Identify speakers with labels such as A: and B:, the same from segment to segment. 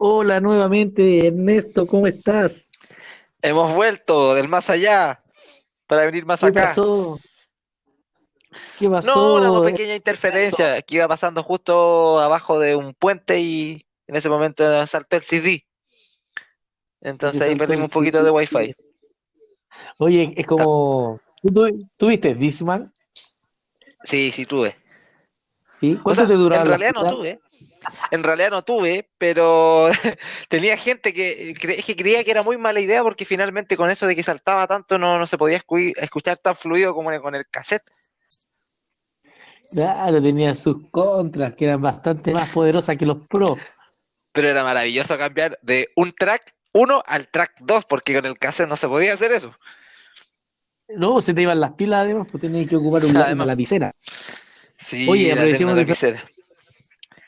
A: Hola nuevamente, Ernesto, ¿cómo estás?
B: Hemos vuelto del más allá para venir más
A: ¿Qué
B: acá.
A: pasó? ¿Qué
B: No, una
A: pasó,
B: pequeña interferencia que iba pasando justo abajo de un puente y en ese momento saltó el CD.
A: Y te
B: Entonces ahí
A: saltó
B: perdimos
A: el
B: un poquito de
A: CD.
B: wifi.
A: Oye, es
B: Ta-
A: como... ¿Tuviste Discman?
B: Sí, sí tuve.
A: ¿Sí?
B: O
A: ¿Cuánto
B: sea,
A: te
B: en
A: duraban las
B: realidad no
A: pilas?
B: tuve. En realidad no tuve, pero tenía gente que creía que era muy mala idea porque finalmente con eso de que saltaba tanto no se podía escuchar tan fluido como con el cassette.
A: Claro, tenían sus contras, que eran bastante más poderosas que los Pro.
B: Pero era maravilloso cambiar de un track uno al track 2 porque con el cassette no se podía hacer eso.
A: No, se te iban las pilas además, pues tenías que ocupar una
B: Además,
A: lapicera. Oye,
B: sí, la eterna
A: aprovechemos de saludar
B: lapicera.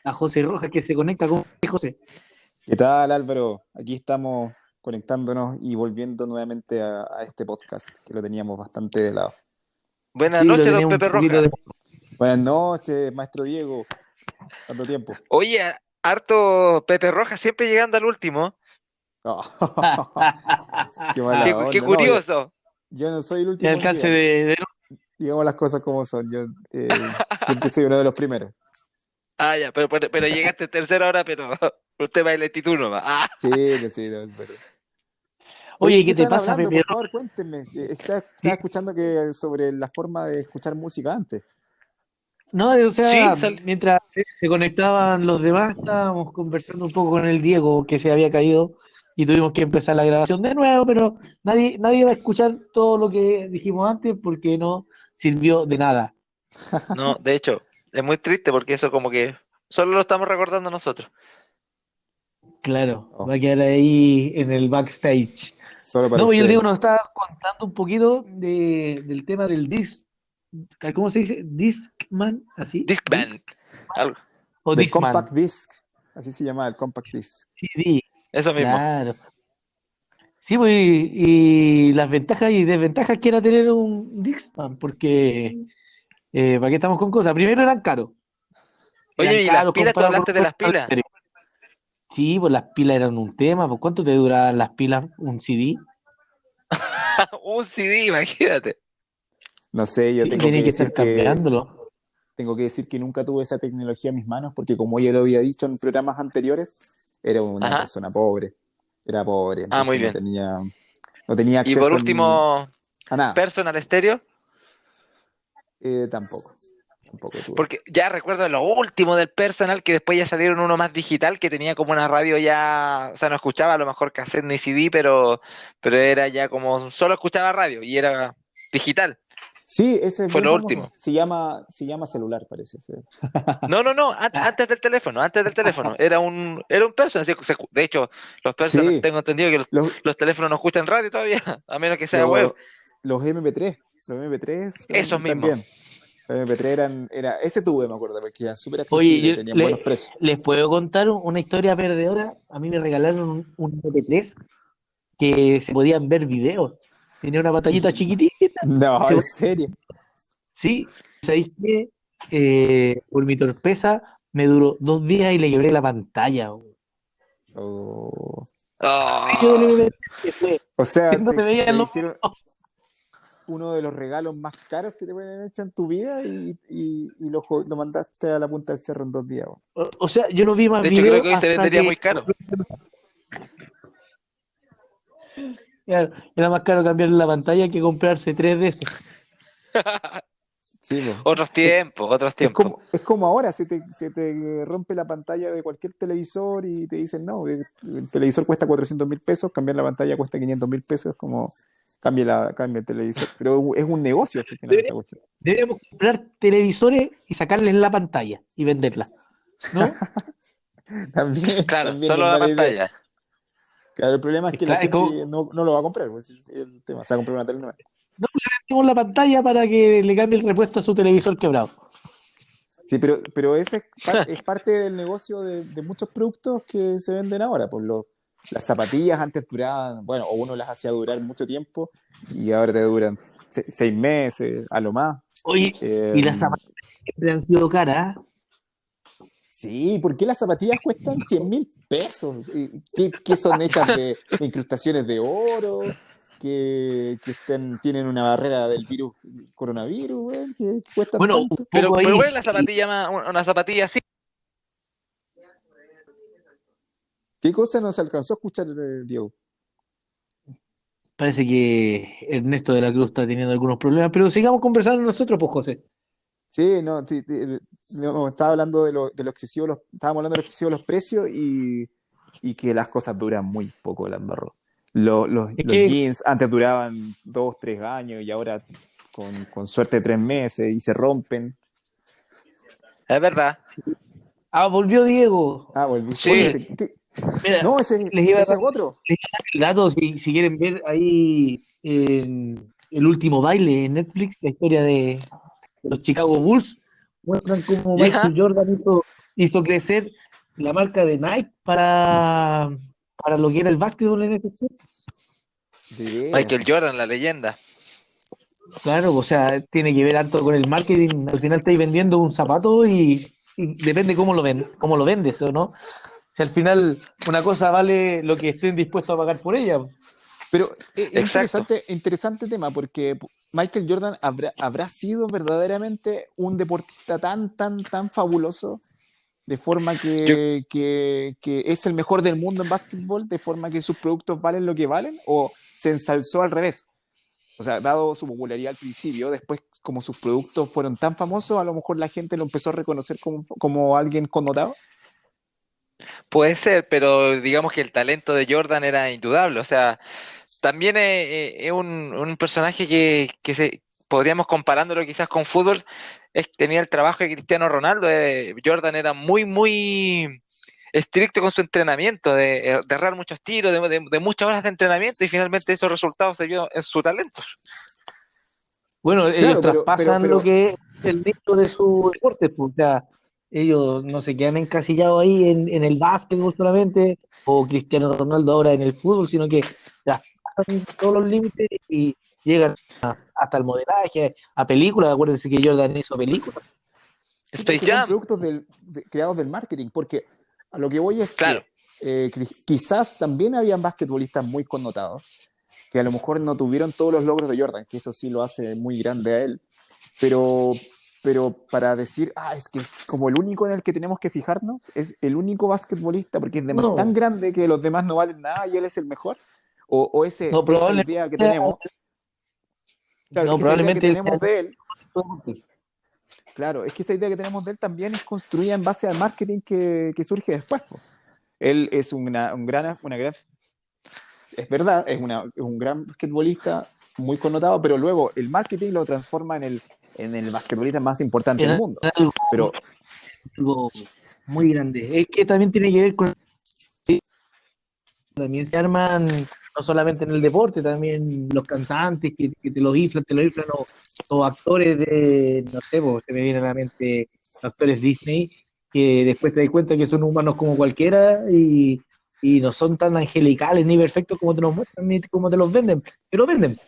A: a José Rojas que se conecta con José.
C: ¿Qué tal, Álvaro? Aquí estamos conectándonos y volviendo nuevamente a este podcast que lo teníamos bastante de lado.
B: Buenas
A: Sí, lo
B: noches, don
A: teníamos un
B: Pepe
A: poquito
B: Roja.
A: de...
C: Buenas noches, maestro Diego. ¿Tanto tiempo?
B: Oye, harto Pepe Roja, siempre llegando al último.
C: Oh, qué mala
B: Qué
C: onda. No,
B: curioso.
C: yo no soy el
A: El
C: último en
A: alcance
C: llegar.
A: de...
C: Digamos las cosas como son. Yo siempre soy uno de los primeros.
B: Ah, ya, pero llegaste en tercera hora, pero por tema de lentitud nomás. Ah,
C: Sí, sí, no, es verdad. Oye,
A: Oye,
C: ¿de qué
A: ¿qué te
C: están
A: pasa,
C: hablando?
A: Pepe
C: Por
A: Rojas?
C: favor, cuéntenme. Estaba
A: Sí,
C: escuchando que sobre la forma de escuchar música antes.
A: no, o
B: sí,
A: sea, mientras se conectaban los demás, estábamos conversando un poco con el Diego, que se había caído, y tuvimos que empezar la grabación de nuevo, pero nadie va a escuchar todo lo que dijimos antes porque no sirvió de nada.
B: no, de hecho, es muy triste porque eso como que solo lo estamos recordando nosotros.
A: Claro,
C: Oh,
A: va a quedar ahí en el backstage.
C: solo para
A: No, pues el Diego nos
C: ustedes.
A: estaba contando un poquito del tema del disc, ¿cómo se dice? Discman, ¿así? ¿Disc
B: Discman, algo,
A: o
C: Del
A: Discman?
C: compact disc. Así se llama el compact disc.
A: CD,
B: eso mismo.
A: claro. Sí, pues, y las ventajas y desventajas que era tener un Dixman, porque ¿para qué estamos con cosas? Primero eran
B: Oye, ¿y las
A: caros
B: pilas? Tú
A: comparados con
B: hablaste de
A: los
B: las pilas.
A: estéreo. Sí, pues las pilas eran un tema, pues ¿cuánto te duraban las pilas un CD?
B: Un CD, imagínate.
C: No sé, yo
A: Sí, tenía que estar cambiándolo.
C: tengo que decir que nunca tuve esa tecnología en mis manos porque como ya lo había dicho en programas anteriores, era una
B: Ajá.
C: persona pobre. Era pobre,
B: Ah, muy
C: entonces
B: bien.
C: no tenía
B: Y por
C: acceso
B: último,
C: a nada.
B: Personal Stereo.
C: Tampoco tuve.
B: Porque ya recuerdo lo último del Personal, que después ya salieron uno más digital, que tenía como una radio ya, o sea, no escuchaba a lo mejor cassette ni CD, pero era ya como, solo escuchaba radio y era digital.
C: Sí, ese es
B: Fue
C: muy
B: lo
C: famoso.
B: último.
C: Se llama celular, parece ser.
B: No, antes del teléfono, antes del teléfono. Era un Personal. Sí, de hecho, los Personal,
C: Sí,
B: tengo entendido que
C: los,
B: los teléfonos no escuchan radio todavía, a menos que sea
C: los,
B: web.
C: los MP3. Los MP3
B: Esos mismos.
C: también. Los MP3 ese tuve, me acuerdo, porque eran súper
A: Oye,
C: accesibles y tenían buenos precios.
A: les puedo contar una historia perdedora. A mí me regalaron un MP3 que se podían ver videos. Tenía una pantallita chiquitita.
C: No,
A: Se
C: en serio.
A: Sí, ¿sabéis qué? Por mi torpeza me duró 2 días y le quebré la pantalla.
C: Oh.
A: Brillo del
B: Oh,
A: MPT que fue,
C: O sea,
A: no se veían
C: te
A: los
C: hicieron
A: videos.
C: uno de los regalos más caros que te pueden haber hecho en tu vida y lo mandaste a la punta del cerro en 2 días. Weón.
A: O sea, yo no vi más
B: de hecho, creo
A: videos
B: que hoy se
A: hasta
B: vendería
A: que
B: muy caro.
A: claro, era más caro cambiar la pantalla que comprarse tres de esos.
C: Sí, po.
B: Otros tiempos, otros tiempos.
C: Es como ahora, se te rompe la pantalla de cualquier televisor y te dicen, no, el televisor cuesta 400.000 pesos, cambiar la pantalla cuesta 500.000 pesos, como cambia el televisor. Pero es un negocio al final esa
A: Deberíamos,
C: cuestión.
A: deberíamos comprar televisores y sacarles la pantalla y venderla, ¿no?
B: Claro,
C: También no es
B: solo la
C: mala idea.
B: pantalla.
C: Claro, el problema es
A: Es
C: que la
A: claro,
C: gente no lo va a comprar, pues ese es el tema. Se va a comprar una tele nueva.
A: no le vendemos la pantalla para que le cambie el repuesto a su televisor quebrado.
C: Sí, pero ese es parte del negocio de muchos productos que se venden ahora. Las zapatillas antes duraban, bueno, o uno las hacía durar mucho tiempo y ahora te duran 6 meses, a lo más.
A: Oye,
C: Eh,
A: y las zapatillas siempre han sido caras.
C: Sí, ¿por qué las zapatillas cuestan 100.000 pesos? ¿Qué son hechas de incrustaciones de oro? Que tienen una barrera del virus coronavirus, güey, que cuestan
A: Bueno, un
C: tanto.
A: poco
B: Pero
A: ahí
B: ¿cuál es la
A: sí,
B: zapatilla más, una zapatilla así?
C: ¿Qué cosa nos alcanzó a escuchar, Diego?
A: parece que Ernesto de la Cruz está teniendo algunos problemas, pero sigamos conversando nosotros, pues, José.
C: Sí, no, sí, no, estaba hablando de lo excesivo, estábamos hablando de lo excesivo de los precios y que las cosas duran muy poco, la embarró.
A: Es
C: Los
A: que,
C: jeans antes duraban 2, 3 años y ahora con suerte 3 meses y se rompen.
B: Es verdad.
A: volvió Diego.
C: Volviste. Oye,
B: Sí.
A: Oye, mira,
C: no, ese,
A: les iba a
C: ese
A: dar
C: es otro.
A: el dato si quieren ver ahí en El Último Baile en Netflix, la historia de los Chicago Bulls, muestran cómo
B: ¿Ya?
A: Michael Jordan hizo crecer la marca de Nike para lo que era el básquetbol en ese tiempo.
C: De veras.
B: Michael Jordan, la leyenda.
A: Claro, o sea, tiene que ver harto con el marketing. Al final estáis vendiendo un zapato y depende cómo lo vendes, ¿o no? Si al final una cosa vale lo que estén dispuestos a pagar por ella.
C: Pero
B: Exacto.
C: interesante tema, porque Michael Jordan habrá sido verdaderamente un deportista tan fabuloso, de forma
B: Yo,
C: que es el mejor del mundo en básquetbol, de forma que sus productos valen lo que valen, o se ensalzó al revés. O sea, dado su popularidad al principio, después como sus productos fueron tan famosos, a lo mejor la gente lo empezó a reconocer como alguien connotado.
B: puede ser, pero digamos que el talento de Jordan era indudable. O sea, también es un personaje que podríamos comparándolo quizás con fútbol, tenía el trabajo de Cristiano Ronaldo. Jordan era muy estricto con su entrenamiento, de errar muchos tiros, de muchas horas de entrenamiento y finalmente esos resultados se vio en su talento.
A: Bueno, ellos
C: Claro,
A: traspasan lo que es el nicho de su deporte, pues, o sea, ellos no se quedan encasillados ahí en el básquetbol solamente, o Cristiano Ronaldo ahora en el fútbol, sino que traspasan todos los límites y llegan hasta el modelaje, a películas. Acuérdense que Jordan hizo películas.
C: sí, pues
B: Space
C: que son
B: Jam,
C: productos creados del marketing, porque a lo que voy es
B: claro.
C: que quizás también habían basquetbolistas muy connotados, que a lo mejor no tuvieron todos los logros de Jordan, que eso sí lo hace muy grande a él, pero, pero para decir, es que es como el único en el que tenemos que fijarnos, es el único basquetbolista, porque es tan
A: No,
C: grande que los demás no valen nada y él es el mejor, o
A: no,
C: esa idea que tenemos, claro, es que esa idea que
A: probablemente él
C: tenemos de él, claro, es que esa idea que tenemos de él también es construida en base al marketing que surge después, po. Él es una gran, es verdad, es un gran basquetbolista muy connotado, pero luego el marketing lo transforma en el basquetbolista más importante del
A: era
C: mundo.
A: algo,
C: Pero,
A: algo muy grande. Es que también tiene que ver con también se arman, no solamente en el deporte, también los cantantes que te lo inflan, o actores de, no sé, pues, se me vienen a la mente actores Disney, que después te das cuenta que son humanos como cualquiera y no son tan angelicales ni perfectos como te los muestran ni como te los venden, pero venden.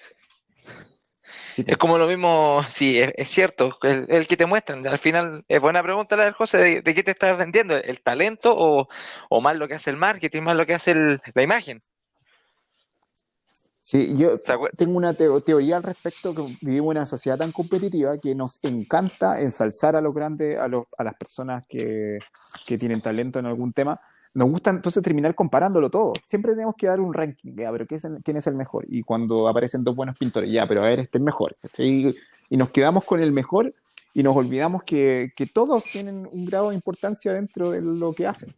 C: sí,
B: Es
C: po.
B: como lo mismo, sí, es cierto, el que te muestran. Al final, es buena pregunta la del José, de qué te estás vendiendo, el talento o más lo que hace el marketing, más lo que hace la imagen.
C: Sí, yo
B: ¿Se acuer-
C: tengo una teoría al respecto, que vivimos en una sociedad tan competitiva que nos encanta ensalzar a los grandes, a las personas que tienen talento en algún tema. Nos gusta entonces terminar comparándolo todo. Siempre tenemos que dar un ranking, ya, pero ¿quién es el mejor? Y cuando aparecen dos buenos pintores, ya, pero a ver, este es mejor. ¿Cachai? Y nos quedamos con el mejor y nos olvidamos que todos tienen un grado de importancia dentro de lo que hacen.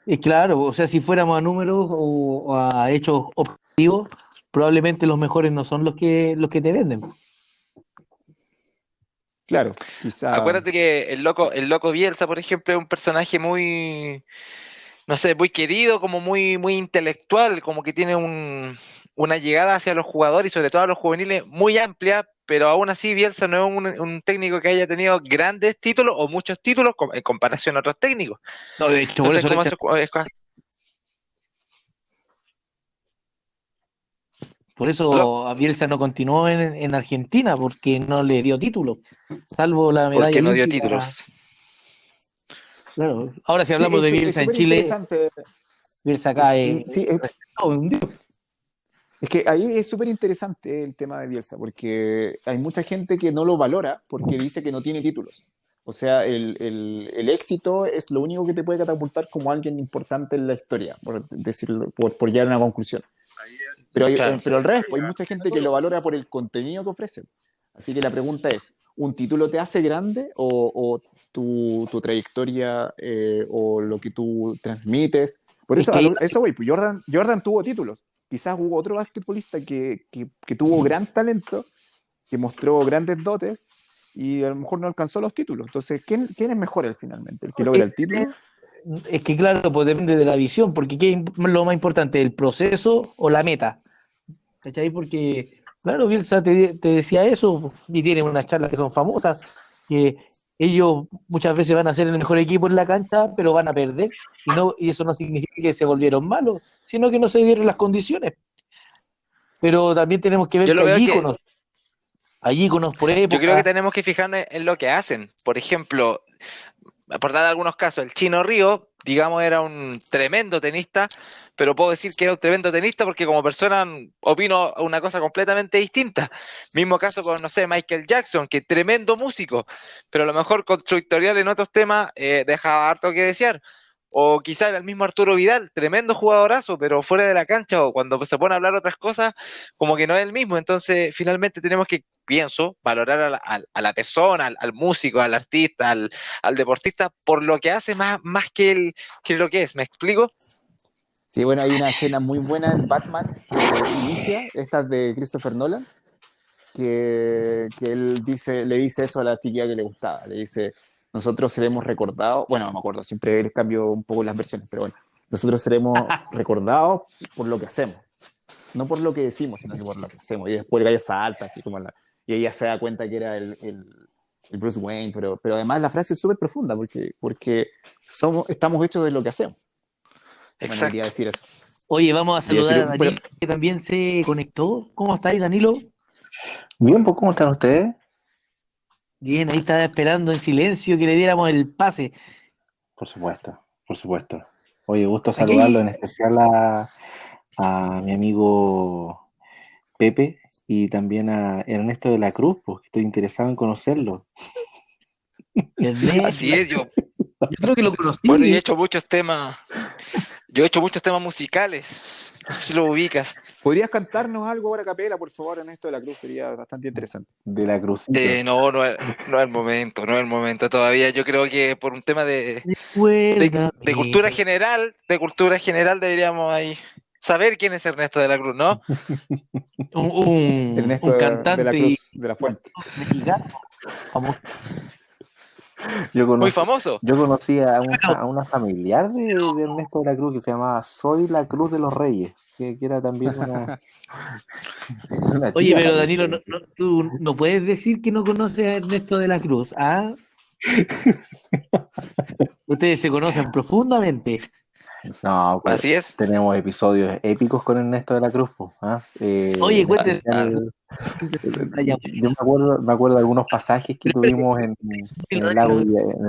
A: Y claro, o sea, si fuéramos a números o a hechos objetivos, probablemente los mejores no son los que te venden.
C: Claro, quizá,
B: Acuérdate que el loco Bielsa, por ejemplo, es un personaje muy, no sé, muy querido, como muy intelectual, como que tiene una llegada hacia los jugadores y sobre todo a los juveniles muy amplia, pero aún así Bielsa no es un técnico que haya tenido grandes títulos o muchos títulos en comparación a otros técnicos.
A: No, de hecho, por
B: Entonces,
A: eso le
B: como
A: echan.
B: eso,
A: Por eso a Bielsa no continuó en Argentina, porque no le dio título, salvo la medalla
B: Porque no dio
A: olímpica.
B: títulos.
A: Claro. Ahora, si
C: Sí,
A: hablamos de
C: es
A: Bielsa en
C: súper
A: Chile,
C: interesante.
A: Bielsa cae.
C: Sí, es que ahí es súper interesante el tema de Bielsa, porque hay mucha gente que no lo valora porque dice que no tiene títulos. O sea, el éxito es lo único que te puede catapultar como alguien importante en la historia, por decirlo, por llegar a una conclusión.
B: Claro.
C: Pero al revés, pues, hay mucha gente que lo valora por el contenido que ofrece. Así que la pregunta es, ¿un título te hace grande o tu trayectoria o lo que tú transmites? Por
A: Es
C: eso,
A: que
C: a eso voy, pues Jordan tuvo títulos. Quizás hubo otro basquetbolista que tuvo gran talento, que mostró grandes dotes y a lo mejor no alcanzó los títulos. Entonces, ¿quién es mejor finalmente? ¿El que logra el título?
A: Es que claro, pues depende de la visión, porque ¿qué es lo más importante, el proceso o la meta? ¿Cachai? Porque, claro, Bielsa te decía eso, y tiene unas charlas que son famosas, que ellos muchas veces van a ser el mejor equipo en la cancha, pero van a perder, y eso no significa que se volvieron malos, sino que no se dieron las condiciones. Pero también tenemos que ver
B: Yo
A: que
B: lo veo que,
A: hay íconos por
B: yo creo que
A: época.
B: tenemos que fijarnos en lo que hacen. Por ejemplo, por dar algunos casos, el Chino Río, digamos, era un tremendo tenista, pero puedo decir que era un tremendo tenista porque como persona opino una cosa completamente distinta. Mismo caso con, no sé, Michael Jackson, que tremendo músico, pero a lo mejor con su historial en otros temas dejaba harto que desear. O quizás el mismo Arturo Vidal, tremendo jugadorazo, pero fuera de la cancha o cuando se pone a hablar otras cosas, como que no es el mismo. Entonces, finalmente tenemos que, pienso, valorar a la persona, al músico, al artista, al deportista por lo que hace más que lo que es. ¿Me explico?
C: Sí, bueno, hay una escena muy buena en Batman que inicia, esta es de Christopher Nolan, que él le dice eso a la chiquilla que le gustaba. Le dice, nosotros seremos recordados, bueno, no me acuerdo, siempre les cambio un poco las versiones, pero bueno, nosotros seremos recordados por lo que hacemos, no por lo que decimos, sino que por lo que hacemos. Y después el gallo salta, así como y ella se da cuenta que era el Bruce Wayne, pero además la frase es súper profunda porque estamos hechos de lo que hacemos. Bueno, quería
B: Exacto.
C: decir eso.
A: Oye, vamos a
C: Y decir,
A: saludar a Danilo, que también se conectó. ¿Cómo estáis, Danilo?
D: Bien, pues, ¿cómo están ustedes?
A: Bien, ahí estaba esperando en silencio que le diéramos el pase.
D: Por supuesto, por supuesto. Oye, gusto saludarlo, en
A: Aquí,
D: especial a mi amigo Pepe y también a Ernesto de la Cruz, porque estoy interesado en conocerlo.
A: Ernesto,
B: Así es,
A: yo creo que lo
B: bueno, yo he
A: conocí.
B: hecho muchos temas, musicales. No sé si lo ubicas.
C: ¿podrías cantarnos algo ahora a capela, por favor, en esto de la cruz? Sería bastante interesante.
D: De la Crucito.
B: No es el momento, no es el momento todavía. Yo creo que por un tema
A: Recuérdame.
B: de cultura general deberíamos ahí saber quién es Ernesto de la Cruz, ¿no?
C: Ernesto
A: Un
C: de la
A: cantante y
C: Cruz de la Fuente.
A: mexicano, famoso.
B: Muy
D: Yo,
B: famoso.
D: yo conocí
A: Bueno,
D: a una familiar de Ernesto de la Cruz que se llamaba Soy la Cruz de los Reyes, que era también una
A: oye,
D: tía,
A: pero
D: parece.
A: Danilo, tú no puedes decir que no conoces a Ernesto de la Cruz, ¿ah? Ustedes se conocen profundamente.
D: No, pues,
B: Así es.
D: tenemos episodios épicos con Ernesto de la Cruz, pues, ¿ah?
A: Oye,
D: En
A: cuéntese,
D: especial,
A: vaya,
D: yo me acuerdo de algunos pasajes que tuvimos en el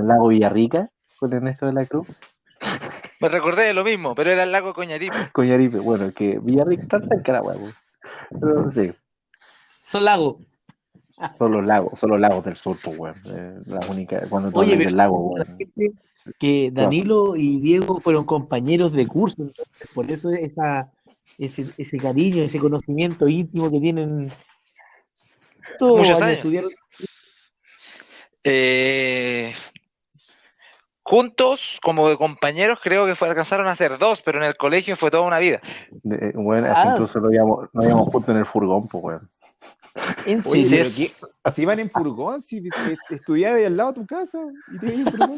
D: lago Villarrica con Ernesto de la Cruz.
B: Me recordé de lo mismo, pero era el lago Coñaripe.
D: Coñaripe, bueno, que Villarrica está cerca de la hueá, pues. Pero sí,
A: son lagos.
D: son los lagos del sur, pues, weón. La única, cuando tú
A: Oye,
D: hablas
A: pero
D: del lago, weón.
A: que
D: Claro.
A: Danilo y Diego fueron compañeros de curso, entonces por eso ese cariño, ese conocimiento íntimo que tienen todos
B: Muchos
A: años
B: años.
A: estudiaron.
B: Eh, Juntos, como de compañeros, creo que alcanzaron a ser dos, pero en el colegio fue toda una vida.
D: Bueno, hasta
A: Ah,
D: incluso nos íbamos juntos en el furgón, pues, weón.
A: ¿en
C: Oye,
B: Así
A: serio?
C: pero
B: es.
C: ¿qué? ¿Así van en furgón? Si estudiabas ahí al lado de tu casa y te ibas en furgón.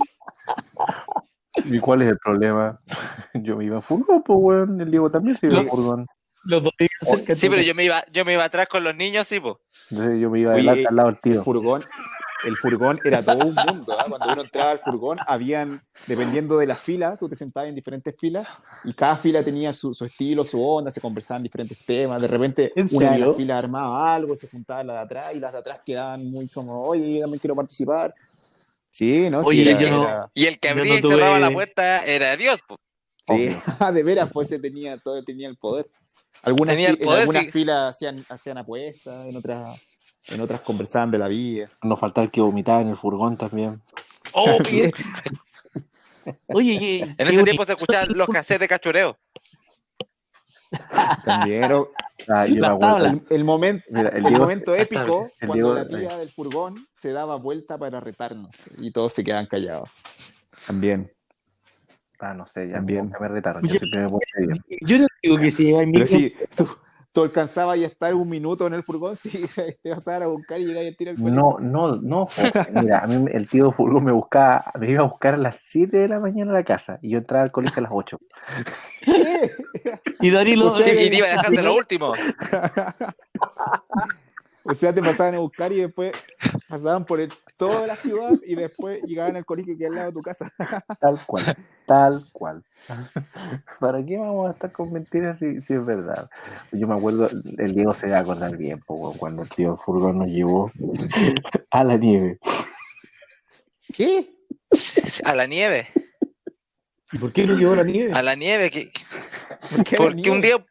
D: ¿Y cuál es el problema? Yo me iba en furgón, pues, weón. El Diego también se iba en
C: Oye,
D: furgón.
A: Los dos vivían cerca de
B: Sí,
A: tu
B: pero
A: casa.
B: yo me iba atrás con los niños, sí, pues.
D: Entonces yo me iba
C: oye,
D: adelante al lado del
C: el
D: tío.
C: furgón, el furgón era todo un mundo, ¿ah? Cuando uno entraba al furgón, habían, dependiendo de la fila, tú te sentabas en diferentes filas y cada fila tenía su estilo, su onda, se conversaban diferentes temas. De repente,
A: ¿En
C: una de las
A: serio?
C: filas armaba algo, se juntaba la de atrás y las de atrás quedaban muy como, oye, yo también quiero participar. Sí, ¿no? Sí,
A: Oye,
C: era,
A: yo no,
C: era,
B: Y el que
A: yo
B: abría
A: no
B: y cerraba la
A: tuve.
B: puerta era Dios, po.
C: sí,
D: Obvio.
C: de veras, pues se tenía, todo tenía el poder.
B: Tenía el
C: En
B: poder,
C: algunas
B: sí.
C: filas hacían apuestas, en otras conversaban de la vida.
D: No falta el que vomitaba en el furgón también.
B: Oh,
C: También,
A: Oye,
B: en
A: qué
B: ese
A: bonito.
B: tiempo se escuchaban los cassettes de cachureo.
C: también.
D: Yo me
A: Las
D: acuerdo.
A: tablas.
D: Mira,
C: El momento
B: Hasta-
C: épico
D: el
C: cuando
D: Diego,
C: la tía del furgón se daba vuelta para retarnos y todos se quedaban callados. También,
D: no sé, ya a mí
C: también.
D: nunca me retaron. Yo
A: Oye,
D: siempre me porté bien.
A: yo no digo que si llegáis
C: Pero
A: micro.
C: sí, tú alcanzabas a estar un minuto en el furgón, sí, te vas a dar a buscar y llegas a tirar el colegio.
D: No, José. Mira, a mí el tío Furgón me iba a buscar a las 7 de la mañana a la casa y yo entraba al colegio a las 8.
C: ¿Qué?
A: Y Danilo,
C: O sea
B: Sí, y te
C: que,
B: iba a dejar de lo último.
C: o sea, te pasaban a buscar y después pasaban por toda la ciudad y después llegaban al colegio que es al lado de tu casa.
D: Tal cual, tal cual. ¿Para qué vamos a estar con mentiras si es verdad? Yo me acuerdo, el Diego se va a acordar bien, po, weón, cuando el tío Furgón nos llevó a la nieve.
C: ¿Qué?
B: A la nieve.
A: ¿y por qué no llevó la nieve?
B: A la nieve.
C: ¿Por qué
B: Porque un
C: nieve?
B: día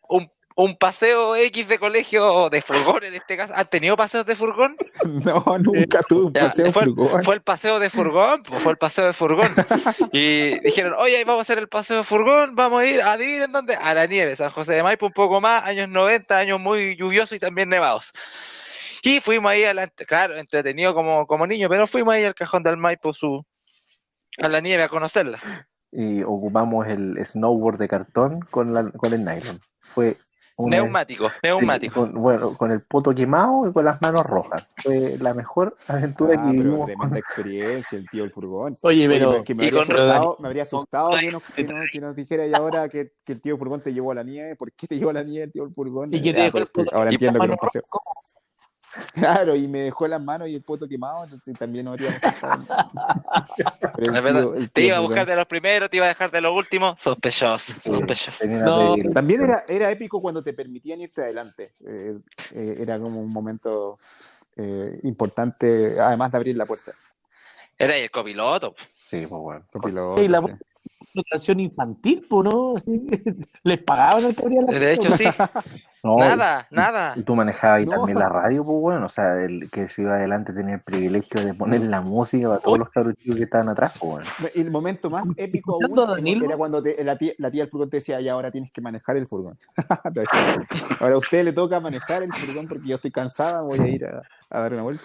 B: un paseo X de colegio de furgón en este caso. ¿Han tenido paseos de furgón?
C: No, nunca tuve un
B: Ya,
C: paseo furgón.
B: fue el paseo de furgón, pues fue el paseo de furgón. Y dijeron, oye, vamos a hacer el paseo de furgón, vamos a ir, adivinen dónde, a la nieve, San José de Maipo, un poco más, años 90, años muy lluviosos y también nevados. Y fuimos ahí, claro, entretenido como niño, pero fuimos ahí al Cajón del Maipo, a la nieve a conocerla.
D: Y ocupamos el snowboard de cartón con el nylon. Fue una
B: Neumático.
D: con el poto quemado y con las manos rojas. Fue la mejor aventura que
C: Pero
D: vivimos.
C: tremenda experiencia el tío del furgón.
A: Oye, pero.
C: Oye, que
B: y con-
C: me habría asustado que nos dijera y ahora que el tío del furgón te llevó a la nieve. ¿Por qué te llevó a la nieve el tío del furgón?
A: Y que te dejó el
C: Pero
A: poto
C: ahora
B: y
C: entiendo que era
A: mano
C: un paseo. Claro, y me dejó las manos y el poto quemado, entonces también nos habríamos asustado. Pero
B: Es verdad,
C: el
B: te
C: tío
B: iba a buscar
C: furgón.
B: de los primeros, te iba a dejar de los últimos, sospechoso.
D: Tenía
A: No.
D: una
C: También era épico cuando te permitían irte adelante. Era como un momento importante, además de abrir la puerta.
B: Era el copiloto.
D: Sí, pues bueno.
C: Copiloto,
A: Y la
C: sí.
A: canción infantil, pues, ¿no? Así, les pagaban en teoría la
B: De hecho, sí.
D: No,
B: Nada.
D: y tú manejabas ahí
C: No.
D: también la radio, pues bueno, o sea, el que se iba adelante tenía el privilegio de poner la música para todos los cabros chicos que estaban atrás, pues bueno.
C: El momento más épico aún
A: Escuchando a Danilo.
C: era cuando la tía del furgón te decía, y ahora tienes que manejar el furgón. Ahora a usted le toca manejar el furgón porque yo estoy cansada, voy a ir a dar una vuelta.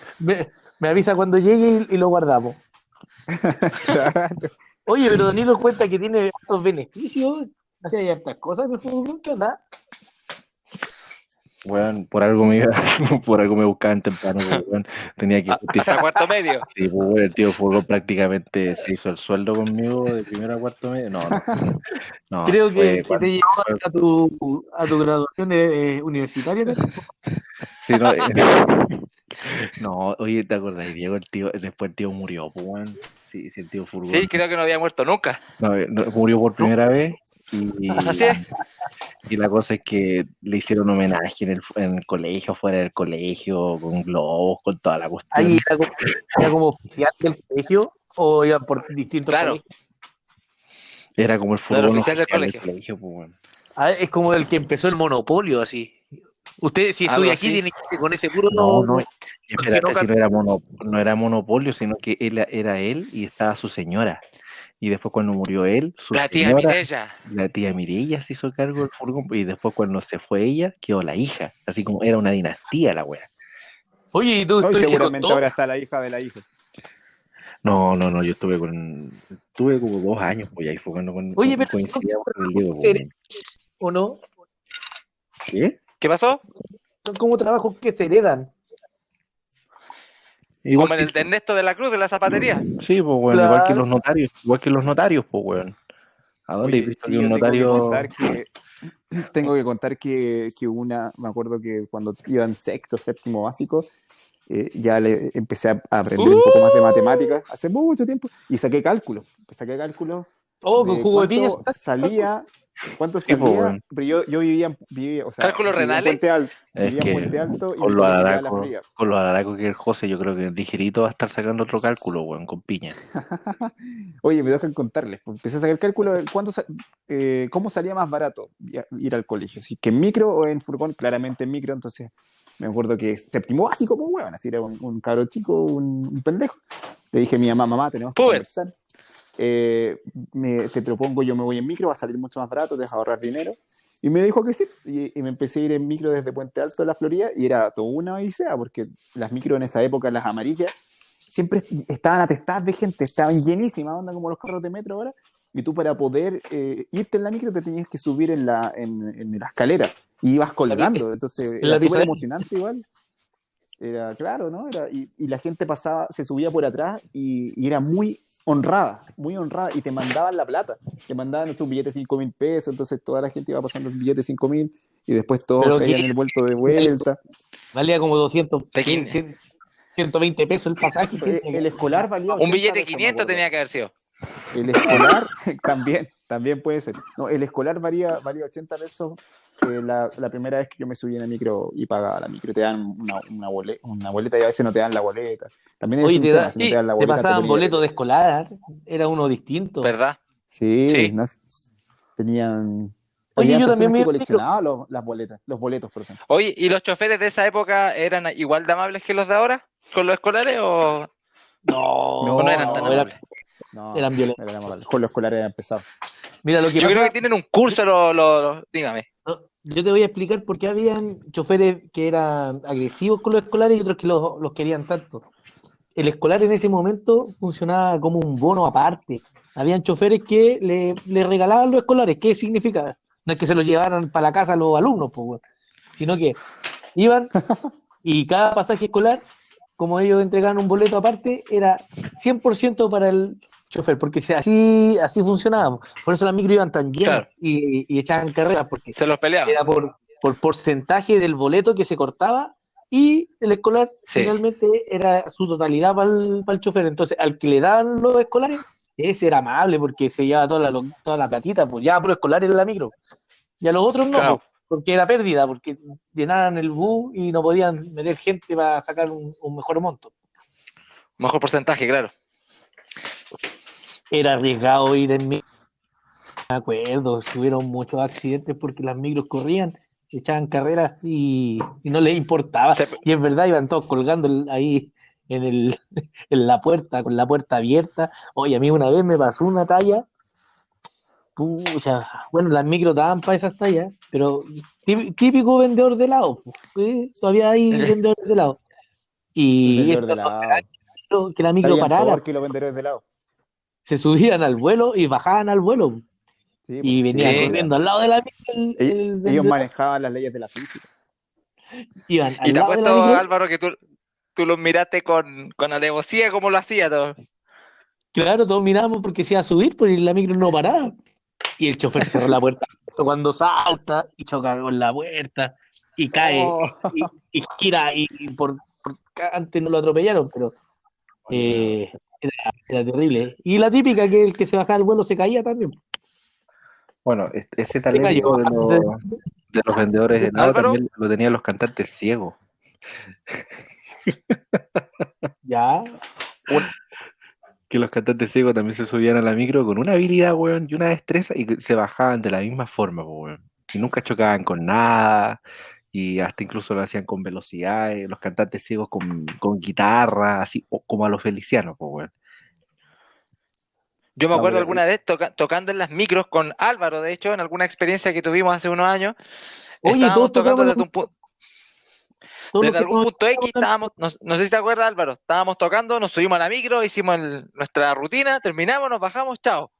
A: Me avisa cuando llegue y lo guardamos. Oye, pero Danilo cuenta que tiene estos beneficios. Hace hartas cosas de fútbol. ¿Qué onda?
D: Bueno, por algo me buscaban temprano, pues, bueno, tenía que
B: Hasta
D: justificar.
B: cuarto medio.
D: Sí, pues bueno, el tío Furgón prácticamente se hizo el sueldo conmigo de primero a cuarto medio. No,
A: Creo
D: fue
A: que te llevó a tu graduación universitaria también.
D: Sí, no, no, oye, ¿te acordás, Diego? Después el tío murió, pues, weón. Sí, el tío Furgón.
B: Sí, creo que no había muerto nunca.
D: Murió por primera vez
B: Así es.
D: y la cosa es que le hicieron homenaje en el colegio, fuera del colegio, con globos, con toda la cuestión.
A: Ahí era como oficial del colegio o iban por distintos
B: Claro.
A: colegios.
D: Era como el Furgón
B: oficial del
D: oficial
B: colegio.
D: pues, weón.
A: Es como el que empezó el monopolio, así. Usted, si
B: Algo
A: estudia aquí,
B: así.
A: tiene que ir con ese puro.
D: No, espérate,
A: Sinocar.
D: si no era monopolio, sino que era él y estaba su señora. Y después cuando murió él, su
B: La tía
D: señora,
B: Mireya.
D: la tía Mireya se hizo cargo del furgón y después cuando se fue ella, quedó la hija. Así como era una dinastía la wea.
A: Oye, ¿y tú
C: No, y
A: estuviste con
C: seguramente
A: todo?
C: ahora está la hija de la hija.
D: No, yo estuve como 2 años, pues ahí fue cuando
A: Oye, pero
D: coincidíamos con el Diego.
A: ¿son
D: Pues.
A: ¿o no?
D: ¿Qué?
B: ¿Qué pasó?
A: Son como trabajos que se heredan.
D: Igual
B: Como en el de Ernesto de la Cruz de la zapatería.
D: Sí, pues weón,
A: Claro.
D: igual que los notarios, pues weón. ¿A dónde he
C: Oye,
D: visto
C: sí,
D: que un
C: yo
D: notario?
C: tengo que contar que me acuerdo que cuando iba en sexto, séptimo básico, ya empecé a aprender un poco más de matemáticas hace mucho tiempo y saqué cálculo. Saqué cálculo
A: Oh, con
C: de
A: jugo de piña.
C: cuánto
D: Sí, pues,
C: salía,
D: weón.
C: pero yo o sea,
B: ¿Cálculos
C: vivía en
B: renales?
C: Puente Alto,
D: Es que
C: y mi colegio quedaba en la Florida.
D: con los alaracos que el José, yo creo que ligerito va a estar sacando otro cálculo, weón, con piña.
C: Oye, me dejan contarles. Pues, empecé a sacar cálculo de cómo salía más barato ir al colegio. Si que en micro o en furgón, claramente en micro. Entonces, me acuerdo que séptimo básico, pues, weón, así era un cabro chico, un pendejo. Le dije a mi mamá, tenemos que
B: Puber.
C: conversar. Te propongo, yo me voy en micro, va a salir mucho más barato, te vas a ahorrar dinero. Y me dijo que sí, y me empecé a ir en micro desde Puente Alto a la Florida, y era toda una odisea, porque las micros en esa época, las amarillas, siempre estaban atestadas de gente, estaban llenísimas, onda como los carros de metro ahora, y tú para poder irte en la micro te tenías que subir en la escalera, y ibas colgando, entonces
A: En
C: era
A: la
C: súper
A: pizarra.
C: emocionante igual. Era claro, ¿no? Y la gente pasaba, se subía por atrás y era muy honrada, y te mandaban la plata, te mandaban sus billetes de 5.000 pesos, entonces toda la gente iba pasando el billete de 5.000 y después todos
A: Pero que
C: traían el vuelto de vuelta.
A: valía como 200,
B: De
A: 100, 120 pesos el pasaje. ¿Quién tenía
C: El
A: que-
C: escolar valía
B: Un
C: 80
B: billete de
C: pesos, me
B: 500
C: acuerdo.
B: tenía que haber sido.
C: El escolar también puede ser. No, el escolar valía 80 pesos la primera vez que yo me subí en la micro y pagaba la micro. Te dan una boleta y a veces no te dan la boleta. También es
A: Oye,
C: un tema, si no te
B: Sí,
C: dan la
A: te
C: boleta te
A: pasaban
C: ponía
A: boletos de
C: terrible.
A: escolar, era uno distinto.
B: ¿verdad?
C: Sí,
B: Sí.
C: no, tenían...
A: Oye,
C: Habían
A: yo también
C: personas
A: me
C: que
A: iba en micro.
C: coleccionaban los boletos, por ejemplo.
B: Oye, ¿y los choferes de esa época eran igual de amables que los de ahora? ¿Con los escolares o no
A: No,
B: eran tan
C: No,
B: amables?
A: eran violentos.
C: era mal. Con los escolares era pesado.
A: Mira, lo que
B: Yo creo que
A: pasa,
B: tienen un curso, dígame.
A: no, yo te voy a explicar por qué habían choferes que eran agresivos con los escolares y otros que los querían tanto. El escolar en ese momento funcionaba como un bono aparte. Habían choferes que le regalaban los escolares. ¿Qué significa? No es que se los llevaran para la casa los alumnos, pues, weón, sino que iban y cada pasaje escolar, como ellos entregaban un boleto aparte, era 100% para el chofer, porque así funcionaba. Por eso las micros iban tan llenas
B: Claro,
A: y echaban carreras, porque
B: se los peleaban.
A: era por porcentaje del boleto que se cortaba, y el escolar
B: Sí,
A: finalmente era su totalidad para el chofer. Entonces, al que le daban los escolares, ese era amable porque se llevaba toda la platita, pues ya por escolar en la micro. Y a los otros no,
B: claro.
A: pues, porque era pérdida, porque llenaban el bus y no podían meter gente para sacar un mejor monto.
B: Mejor porcentaje, claro.
A: Era arriesgado ir en micro, me acuerdo, si hubieron muchos accidentes porque las micros corrían, echaban carreras y no les importaba.
B: Se-
A: Y es verdad, iban todos colgando ahí en la puerta, con la puerta abierta. Oye, a mí una vez me pasó una talla, pucha, bueno, las micros daban para esas tallas, pero típico vendedor de helado, todavía hay vendedores de helado.
C: El
A: Y
C: vendedor de
A: estos
C: helado.
A: que la micro
C: Sabían
A: parara,
C: todos que los vendedores de helado.
A: se subían al vuelo y bajaban al vuelo.
C: Sí,
A: Y venían
B: Sí.
C: pues,
A: corriendo al lado de la micro el
C: ellos
A: vendedor,
C: manejaban las leyes de la física.
A: iban
B: Y
A: al
B: te
A: lado de la
B: apuesto,
A: micro,
B: Álvaro, que tú los miraste con alevosía como lo hacía todo.
A: claro, todos mirábamos porque se iba a subir, porque la micro no paraba. Y el chofer cerró la puerta cuando salta y choca con la puerta y cae
C: Oh,
A: y gira antes no lo atropellaron, pero era terrible. Y la típica que el que se bajaba del vuelo se caía también.
D: Bueno, ese
A: Se cayó.
D: talento de los vendedores de helado
B: Álvaro,
D: también lo tenían los cantantes ciegos.
A: Ya.
D: Que los cantantes ciegos también se subían a la micro con una habilidad, weón, y una destreza, y que se bajaban de la misma forma, po, weón. Y nunca chocaban con nada, y hasta incluso lo hacían con velocidad, los cantantes ciegos con guitarra, así, como a los felicianos, po, weón.
B: yo me
C: no,
B: acuerdo
C: pero
B: alguna vez tocando en las micros con Álvaro, de hecho, en alguna experiencia que tuvimos hace unos años,
A: Oye,
B: estábamos
A: todos
B: tocando
A: tocamos todos los
B: desde
A: que
B: algún
A: nos
B: punto X, no sé si te acuerdas, Álvaro, estábamos tocando, nos subimos a la micro, hicimos nuestra rutina, terminamos, nos bajamos, chao.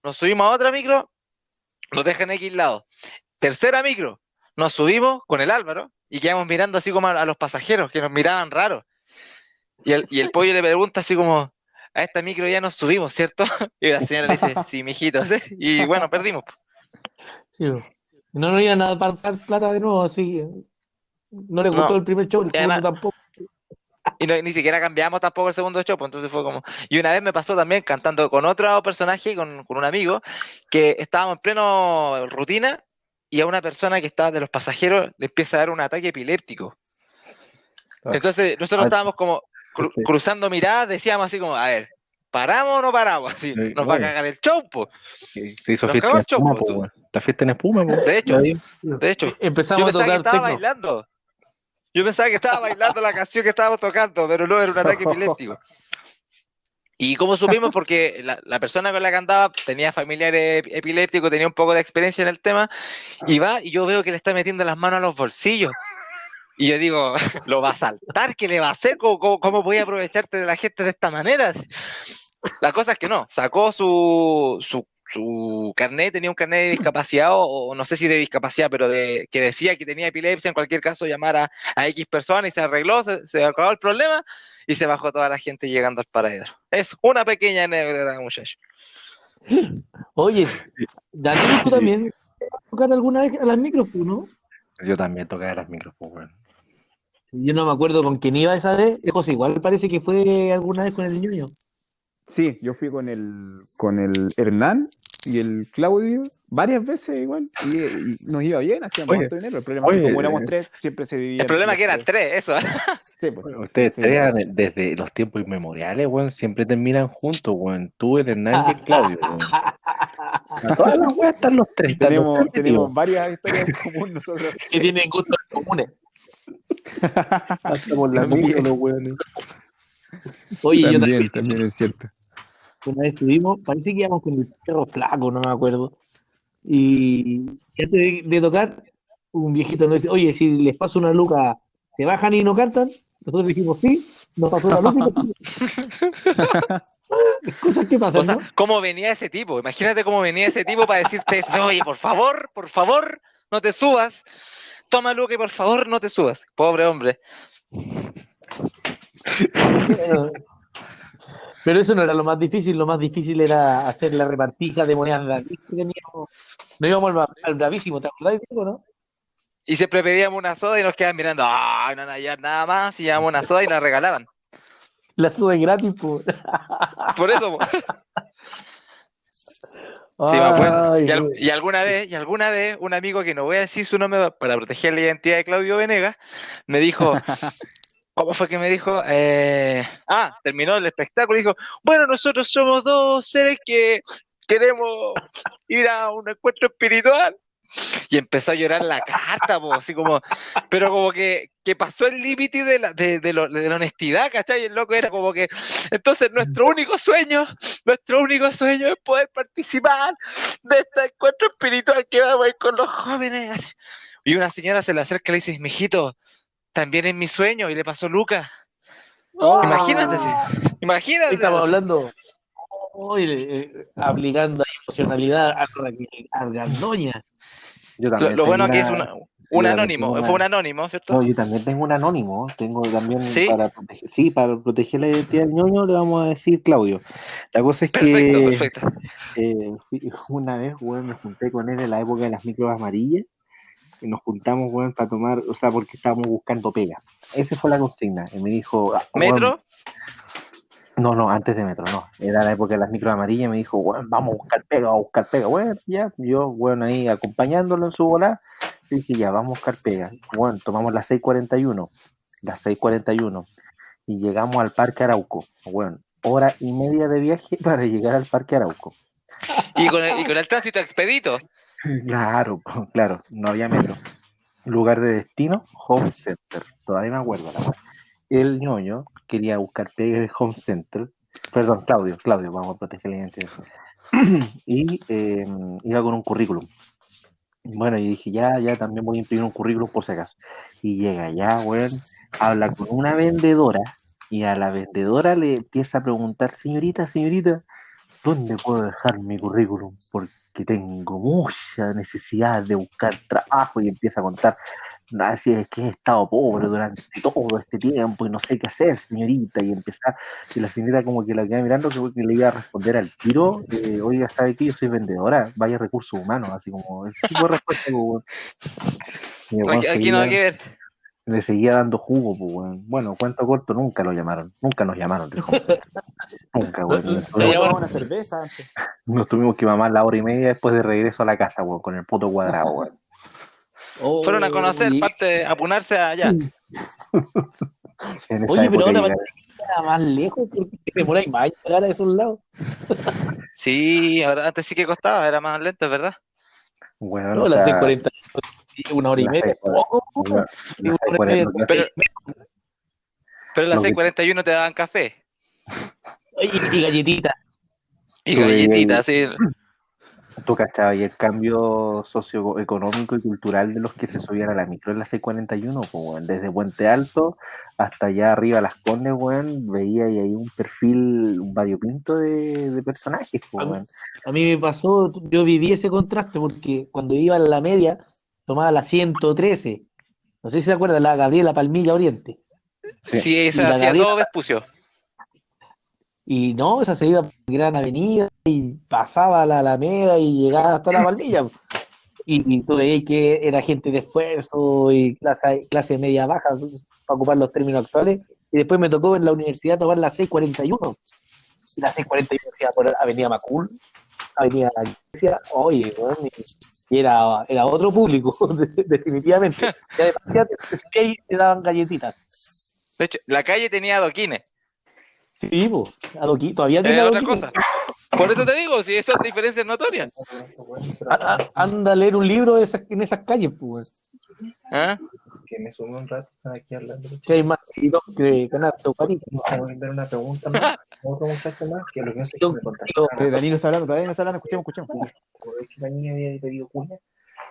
B: Nos subimos a otra micro, nos dejan X lado. Tercera micro, nos subimos con el Álvaro y quedamos mirando así como a los pasajeros que nos miraban raros. Y el pollo le pregunta así como, a esta micro ya nos subimos, ¿cierto? Y la señora le dice, sí, mijito. ¿Sí? Y bueno, perdimos.
A: Sí, no nos iban a pasar plata de nuevo, así. No les gustó
B: No.
A: el primer show, el
B: Y
A: segundo
B: además,
A: tampoco.
B: Y ni siquiera cambiamos tampoco el segundo show, pues entonces fue como... Y una vez me pasó también cantando con otro personaje, con un amigo, que estábamos en pleno rutina y a una persona que estaba de los pasajeros le empieza a dar un ataque epiléptico. Entonces nosotros estábamos como cruzando miradas, decíamos así como, a ver, ¿paramos o no paramos? Así, nos va a cagar el show, pues.
D: Te hizo
B: Nos
D: fiesta
B: cagó
D: en
B: el show,
D: espuma,
B: pues.
D: po, weón. La fiesta en espuma, po.
B: De hecho,
D: Ahí.
B: yo
A: Empezamos a
B: pensaba que
A: tocar
B: estaba
A: tecno.
B: bailando. Yo pensaba que estaba bailando la canción que estábamos tocando, pero no, era un ataque epiléptico. ¿Y cómo supimos? Porque la persona con la que andaba tenía familiares epilépticos, tenía un poco de experiencia en el tema, y va y yo veo que le está metiendo las manos a los bolsillos. Y yo digo, ¿lo va a saltar? ¿Qué le va a hacer? ¿Cómo voy a aprovecharte de la gente de esta manera? La cosa es que no, sacó su carnet, tenía un carnet de discapacidad, o no sé si de discapacidad, pero que decía que tenía epilepsia, en cualquier caso llamar a X personas y se arregló, se acabó el problema y se bajó toda la gente llegando al paradero. Es una pequeña anécdota, muchachos.
A: Oye, Daniel, tú también tocar alguna vez a las micros, pues, ¿no?
D: Yo también tocaba las micros, po, weón.
A: Yo no me acuerdo con quién iba esa vez. José, igual parece que fue alguna vez con el ñoño.
C: Sí, yo fui con el Hernán y el Claudio varias veces igual y nos iba bien, hacíamos
D: Oye,
C: harto dinero. El problema es que como éramos tres, siempre se dividían.
B: El problema es
C: los
B: que eran tres, eso.
C: Sí, pues.
D: Ustedes
C: Sí.
D: tres, desde los tiempos inmemoriales, weón, siempre terminan juntos, weón. Tú, el Hernán y el Claudio, weón. A todas las weas están los tres. Están los tres
C: Tenemos
D: metidos.
C: varias historias en común nosotros.
A: Que tienen gustos comunes.
D: Hasta por la micro, los weones.
A: Oye, yo
C: También es cierto.
A: una vez estuvimos, parece que íbamos con el perro flaco, no me acuerdo. Y antes de tocar, un viejito nos dice, oye, si les paso una luca, ¿te bajan y no cantan? Nosotros dijimos, sí, nos pasó una luca y cosas que pasan,
B: O sea,
A: ¿no?
B: ¿cómo venía ese tipo? Imagínate cómo venía ese tipo para decirte, oye, por favor, no te subas. Toma, Luque, por favor, no te subas. Pobre hombre.
A: Pero eso no era lo más difícil era hacer la repartija de monedas gratis que teníamos. No íbamos al bravísimo, ¿te acordás, Diego, no?
B: Y siempre pedíamos una soda y nos quedaban mirando, no van a hallar nada más, y llevamos una soda y nos regalaban.
A: La sube gratis, pues.
B: Por eso, sí, me acuerdo. Y alguna vez, un amigo que no voy a decir su nombre para proteger la identidad de Claudio Venegas, me dijo, ¿cómo fue que me dijo? Terminó el espectáculo y dijo, bueno, nosotros somos dos seres que queremos ir a un encuentro espiritual. Y empezó a llorar la carta, así como, pero como que pasó el límite de la honestidad, ¿cachai? Y el loco era como que, entonces nuestro único sueño es poder participar de este encuentro espiritual que vamos a ir con los jóvenes. Y una señora se le acerca y le dice, mijito, también es mi sueño, y le pasó Lucas. Imagínate.
A: Estamos hablando, aplicando emocionalidad a Argandoña.
D: Yo también
B: lo bueno
D: tengo
B: que es un anónimo, fue un
D: una...
B: anónimo, ¿cierto?
D: No, yo también tengo un anónimo, tengo también
B: ¿Sí?
D: para proteger la identidad del ñoño le vamos a decir Claudio. La cosa es
B: Perfecto.
D: Una vez, weón, me junté con él en la época de las micros amarillas y nos juntamos, weón, para tomar, o sea, porque estábamos buscando pega. Esa fue la consigna. Y me dijo,
B: ¿Metro?
D: No, antes de Metro, no. Era la época de las micros amarillas. Me dijo, bueno, vamos a buscar pega. Bueno, ya, yo, bueno, ahí acompañándolo en su volada. Dije, ya, vamos a buscar pega. Bueno, tomamos las 6:41. Y llegamos al Parque Arauco. Bueno, 1:30 de viaje para llegar al Parque Arauco.
B: ¿Y con el tránsito expedito?
D: Claro, no había metro. Lugar de destino, Home Center. Todavía me acuerdo la verdad. El ñoño quería buscar pega en Home Center. Perdón, Claudio, vamos a proteger la identidad. Y iba con un currículum. Bueno, y dije, ya también voy a imprimir un currículum por si acaso. Y llega ya, weón, habla con una vendedora y a la vendedora le empieza a preguntar, señorita, ¿dónde puedo dejar mi currículum? Porque tengo mucha necesidad de buscar trabajo, y empieza a contar. Así es que he estado pobre durante todo este tiempo y no sé qué hacer, señorita, y la señorita como que la queda mirando, que le iba a responder al tiro, oiga, ¿sabe qué? Yo soy vendedora, vaya recursos humanos, así como ese tipo de respuesta.
B: Aquí no hay que ver.
D: Le seguía dando jugo, pues, weón. Bueno, cuento corto, nunca lo llamaron. Nunca nos llamaron del Consejo. Nunca, weón.
A: Se
C: Se
A: llama-
C: tomaba una cerveza antes.
D: Nos tuvimos que mamar la hora y media después de regreso a la casa, weón, con el poto cuadrado, weón.
B: Fueron a conocer,
A: Oye,
B: parte, a punarse allá.
D: En esa
A: Oye, pero
D: época
A: ahora
D: llegar-
A: parece que era más lejos porque te demoráis más en llegar a esos lados.
B: Sí, ahora antes sí que costaba, era más lento, es verdad.
D: weón,
A: No,
D: o
A: las
D: sea,
A: 6:40, una hora y
D: las
A: media,
D: 6:40,
A: poco,
D: la-
A: sí,
D: las
A: una hora y
D: 6:40,
A: media.
B: Pero, pero en las
D: Lo que-
B: 6:41 te daban café
A: Oye, y galletitas.
B: y
D: Tú veías-
B: galletitas, sí.
D: tú cachabas y el cambio socioeconómico y cultural de los que se subían a la micro en la 6:41, pues, weón. Desde Puente Alto hasta allá arriba Las Condes, weón, veía ahí un perfil, un variopinto de personajes, pues,
A: A mí,
D: weón.
A: a mí me pasó, yo viví ese contraste porque cuando iba en la media tomaba la 113. No sé si se acuerdan, la Gabriela Palmilla Oriente.
D: Sí.
B: Sí,
A: Y
B: se
A: la
B: hacía
A: Gabriela,
B: todo Vespucio.
A: y no, esa se iba por Gran Avenida y pasaba a la Alameda y llegaba hasta la Palmilla. Y tú veías que era gente de esfuerzo y clase media baja, para ocupar los términos actuales. Y después me tocó en la universidad tomar la 6:41. Y la 6:41 hacía por Avenida Macul, Avenida La Iglesia. Oye, weón, y era otro público, definitivamente. Y además, ya te subías y te daban galletitas.
B: De hecho, la calle tenía adoquines.
A: Sí, po, todavía tiene
B: Es otra
A: adoquines.
B: cosa. Por eso te digo, si son diferencias notorias.
A: Anda a leer un libro en esas calles, pues.
B: ¿Ah?
D: Que me sumé un rato, están aquí hablando.
A: Que hay más seguidores que Canasto París.
D: Vamos a enviar una pregunta más, otro muchacho más, que lo que hace es que me
C: Pero Danilo está hablando, todavía no está hablando, escuchemos.
D: que la niña había pedido cuña,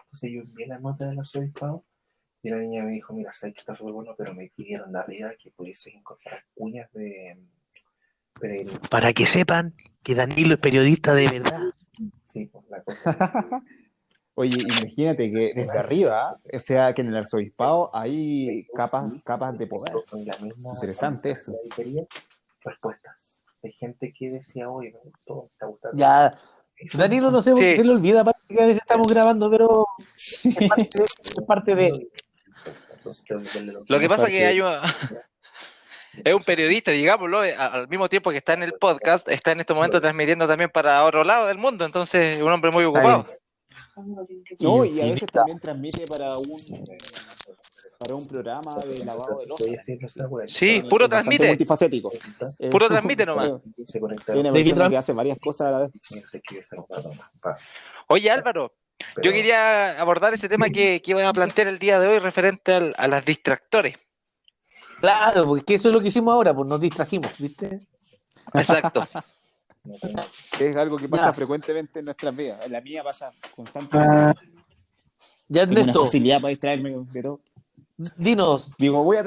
D: entonces yo envié la nota de los obispado y la niña me dijo, mira, sabes que está súper bueno, pero me pidieron de arriba que pudiese incorporar cuñas de peregrinos.
A: Para que sepan que Danilo es periodista de verdad.
D: Sí, pues la cosa.
C: Oye, imagínate que desde arriba, o sea, que en el arzobispado hay capas de poder.
D: Con la misma
C: Interesante eso.
D: respuestas. Hay gente que decía, oye, me gustó, me está gustando.
A: Ya, Danilo no sé por qué
B: Sí.
A: se le olvida, parece que a veces estamos grabando, pero es parte de...
B: Lo que pasa es que
C: Porque-
B: hay es un periodista, digámoslo, al mismo tiempo que está en el podcast, está en este momento transmitiendo también para otro lado del mundo, entonces es un hombre muy ocupado.
C: No, y a veces también transmite para un programa de lavado de losa.
B: Sí, puro
C: Es bastante
B: transmite,
C: multifacético.
B: puro transmite nomás.
C: Es una persona que hace varias cosas a la vez.
B: Oye, Álvaro, yo quería abordar ese tema que iba a plantear el día de hoy referente a las distractores.
A: Claro, porque eso es lo que hicimos ahora, pues nos distrajimos, ¿viste?
B: Exacto.
C: Es algo que pasa
A: Ya.
C: frecuentemente en nuestras vidas. En la mía pasa constantemente.
A: Ya,
C: Tengo una
A: Ernesto,
C: facilidad para distraerme de todo.
A: dinos,
C: Digo, voy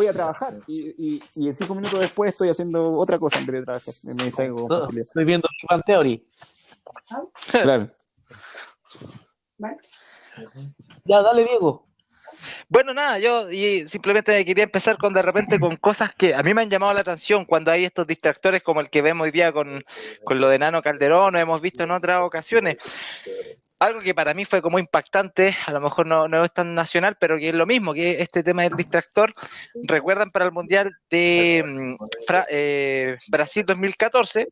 C: a trabajar y en 5 minutos después estoy haciendo otra cosa en vez de trabajar. Me distraigo con facilidad.
A: estoy viendo Big Bang Theory.
C: Claro.
A: Ya, dale, Diego.
B: Bueno, nada, yo simplemente quería empezar con de repente con cosas que a mí me han llamado la atención cuando hay estos distractores como el que vemos hoy día con lo de Nano Calderón, o hemos visto en otras ocasiones. Algo que para mí fue como impactante, a lo mejor no es tan nacional, pero que es lo mismo, que este tema del distractor. Recuerdan para el Mundial de Brasil 2014,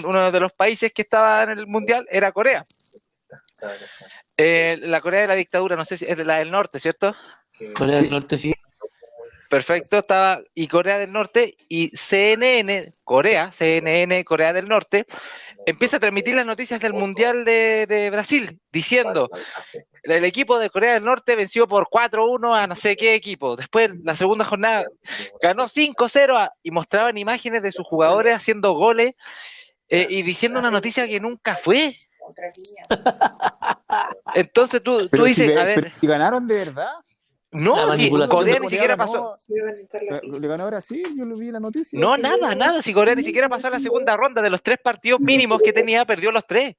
B: uno de los países que estaba en el Mundial era Corea. La Corea de la dictadura, no sé si es de la del norte, ¿cierto?
A: Corea del Norte, sí.
B: Perfecto, estaba y Corea del Norte y CNN Corea del Norte, empieza a transmitir las noticias del Mundial de Brasil, diciendo, el equipo de Corea del Norte venció por 4-1 a no sé qué equipo. Después, la segunda jornada, ganó 5-0 y mostraban imágenes de sus jugadores haciendo goles y diciendo una noticia que nunca fue. Entonces tú dices, a ver,
C: ¿Y ganaron de verdad?
A: La
B: no, si
A: manipulación
B: Corea
A: de
B: ni siquiera pasó.
C: ¿Le ganó a Brasil? Yo lo vi en la noticia.
B: No, nada, si Corea ni siquiera pasó a la segunda ronda, de los 3 partidos mínimos que tenía, perdió los 3.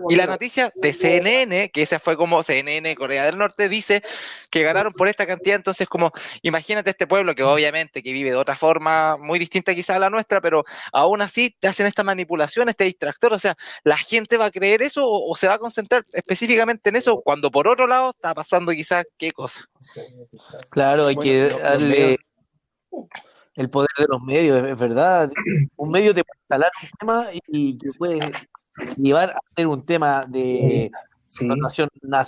B: Y la noticia de CNN, que esa fue como CNN, Corea del Norte, dice que ganaron por esta cantidad. Entonces, como, imagínate este pueblo que obviamente que vive de otra forma muy distinta quizás a la nuestra, pero aún así te hacen esta manipulación, este distractor. O sea, ¿la gente va a creer eso o se va a concentrar específicamente en eso cuando por otro lado está pasando quizás qué cosa?
A: Claro, hay
C: Bueno,
A: que
C: los
A: darle
C: medios,
A: el poder de los medios, es verdad. Un medio te puede instalar un tema y te puede llevar a hacer un tema de
D: Sí,
A: connotación nacional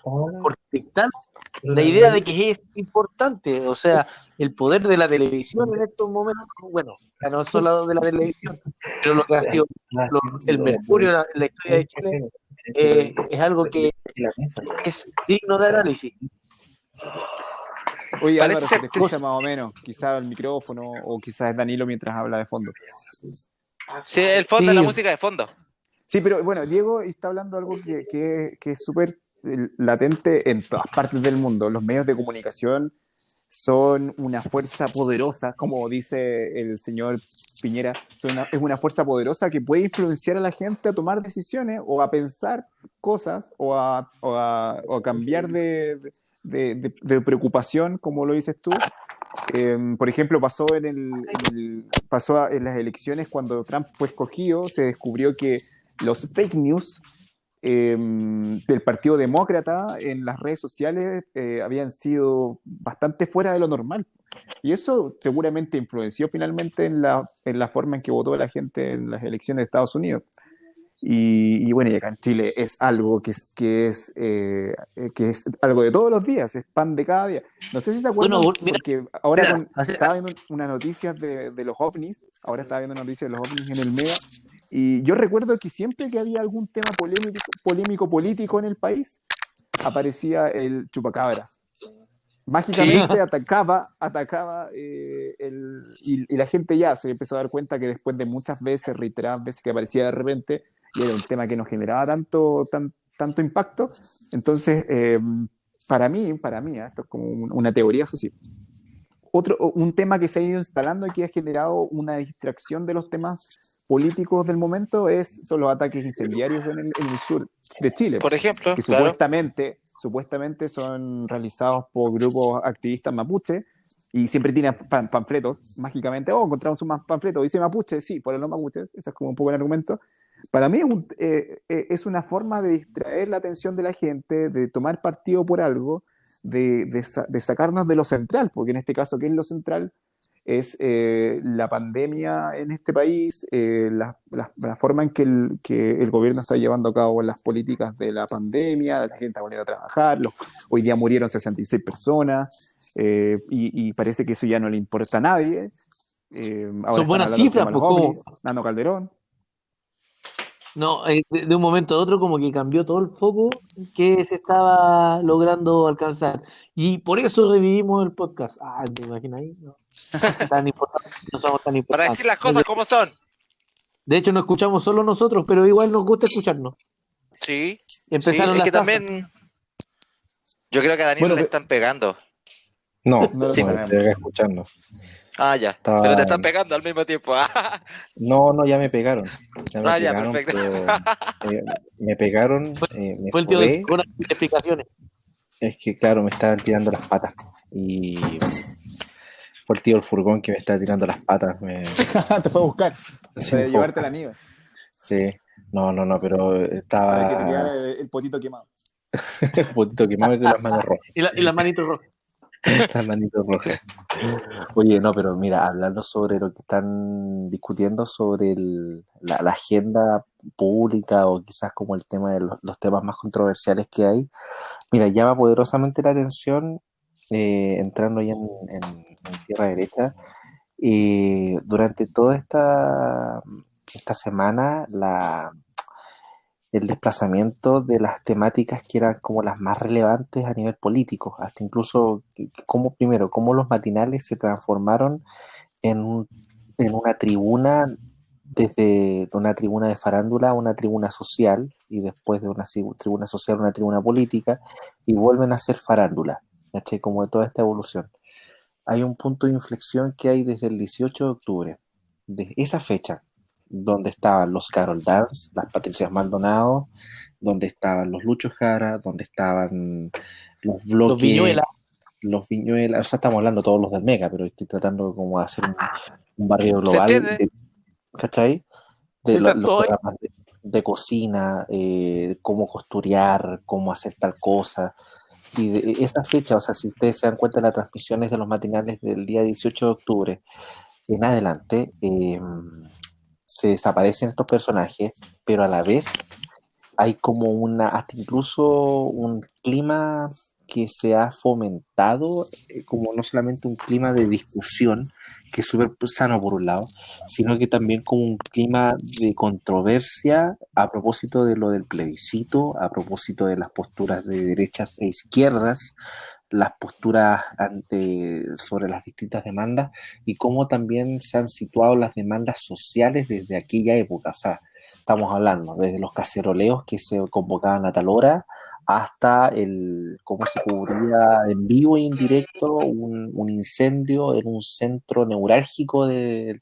D: hola.
A: por dictar la idea de que es importante. O sea, el poder de la televisión en estos momentos, bueno, ya no solo de la televisión, pero lo que ha sido el Mercurio en la historia de Chile, es algo que es digno de análisis.
C: oye
B: Parece
C: Álvaro, se
B: ser,
C: te escucha más o menos, quizás el micrófono o quizás es Danilo mientras habla de fondo.
B: sí, el fondo de la
A: Sí,
B: música de fondo.
C: Sí, pero bueno, Diego está hablando de algo que es súper latente en todas partes del mundo. Los medios de comunicación son una fuerza poderosa, como dice el señor Piñera, es una fuerza poderosa que puede influenciar a la gente a tomar decisiones o a pensar cosas o a cambiar de preocupación, como lo dices tú. Por ejemplo, pasó en las elecciones cuando Trump fue escogido, se descubrió que los fake news del Partido Demócrata en las redes sociales habían sido bastante fuera de lo normal. Y eso seguramente influenció finalmente en la forma en que votó la gente en las elecciones de Estados Unidos. Y bueno, y acá en Chile es algo que es algo de todos los días, es pan de cada día. No sé si se
A: bueno,
C: acuerdan,
A: mira,
C: porque ahora
A: mira,
C: estaba viendo unas noticias de los ovnis, ahora estaba viendo noticias de los ovnis en el MEGA, y yo recuerdo que siempre que había algún tema polémico político en el país, aparecía el chupacabras.
B: Sí,
C: Mágicamente atacaba y la gente ya se empezó a dar cuenta que después de muchas veces, reiteradas veces que aparecía de repente, y era un tema que no generaba tanto impacto, entonces para mí, esto es como una teoría, eso sí. Un tema que se ha ido instalando y que ha generado una distracción de los temas políticos del momento son los ataques incendiarios en el sur de Chile,
B: por ejemplo,
C: que
B: claro.
C: supuestamente son realizados por grupos activistas mapuche y siempre tienen panfletos, mágicamente, encontramos un panfleto, dice mapuche, sí, por los mapuches, eso es como un poco el argumento. Para mí es una forma de distraer la atención de la gente, de tomar partido por algo, de sacarnos de lo central, porque en este caso, ¿qué es lo central? Es la pandemia en este país, la forma en que el gobierno está llevando a cabo las políticas de la pandemia, la gente está volviendo a trabajar, hoy día murieron 66 personas y parece que eso ya no le importa a nadie. Ahora
A: son
C: están
A: buenas
C: hablando del
A: cifras,
C: tema de los
A: pues como,
C: ovnis, Nano Calderón.
A: no, de un momento a otro como que cambió todo el foco que se estaba logrando alcanzar. Y por eso revivimos el podcast. Ah, ¿te imaginas ahí? No, tan importantes, no somos tan
B: Para
A: importantes.
B: decir las cosas como son.
A: De hecho, no escuchamos solo nosotros, pero igual nos gusta escucharnos.
B: Sí, sí,
A: Empezaron
B: es que
A: las tasas.
B: también yo creo que a Danilo
C: Bueno,
B: le están pegando.
D: No,
C: no lo
B: Sí.
D: no,
C: sabemos.
D: estoy acá escuchando.
B: Ah, ya. Pero te
D: Estaba...
B: están pegando al mismo tiempo.
D: No, no, ya me pegaron. Ya me
B: Ah, ya,
D: pegaron,
B: perfecto.
D: pero me pegaron, me
A: Fue el tío del
D: furé.
A: con explicaciones.
D: Es que, claro, me estaban tirando las patas. Y fue el tío del furgón que me estaba tirando las patas.
C: Te fue a buscar
D: Sí,
C: para
D: me fue a
C: llevarte
D: buscar.
C: la nieve,
D: Sí, no, pero
C: para que te quedara
D: estaba
C: el potito quemado.
D: un poquito quemado y con las manos rojas.
A: Y las manitos rojas.
D: Las manitos rojas. Oye, no, pero mira, hablando sobre lo que están discutiendo sobre la agenda pública o quizás como el tema de los temas más controversiales que hay, mira, llama poderosamente la atención, entrando ya en tierra derecha, durante toda esta semana, el desplazamiento de las temáticas que eran como las más relevantes a nivel político, hasta incluso cómo los matinales se transformaron en, en una tribuna, desde una tribuna de farándula a una tribuna social, y después de una tribuna social a una tribuna política, y vuelven a ser farándula, ¿cachai? Como de toda esta evolución. Hay un punto de inflexión que hay desde el 18 de octubre, de esa fecha, donde estaban los Carol Dance, las Patricias Maldonado, donde estaban los Luchos Jara, donde estaban los
A: Los
D: bloques,
A: Viñuelas.
D: los Viñuelas, o sea, estamos hablando todos los del Mega, pero estoy tratando como de hacer un barrio
B: ¿Se
D: global,
B: entiende?
D: ¿cachai? De
A: Están
D: los
A: todos ahí.
D: programas de cocina, cómo costurear, cómo hacer tal cosa. Y de esa fecha, o sea, si ustedes se dan cuenta, las transmisiones de los matinales del día 18 de octubre en adelante, se desaparecen estos personajes, pero a la vez hay como hasta incluso un clima que se ha fomentado, como no solamente un clima de discusión, que es súper sano por un lado, sino que también como un clima de controversia a propósito de lo del plebiscito, a propósito de las posturas de derechas e izquierdas, las posturas sobre las distintas demandas y cómo también se han situado las demandas sociales desde aquella época. O sea, estamos hablando desde los caceroleos que se convocaban a tal hora hasta cómo se cubría en vivo e indirecto un incendio en un centro neurálgico del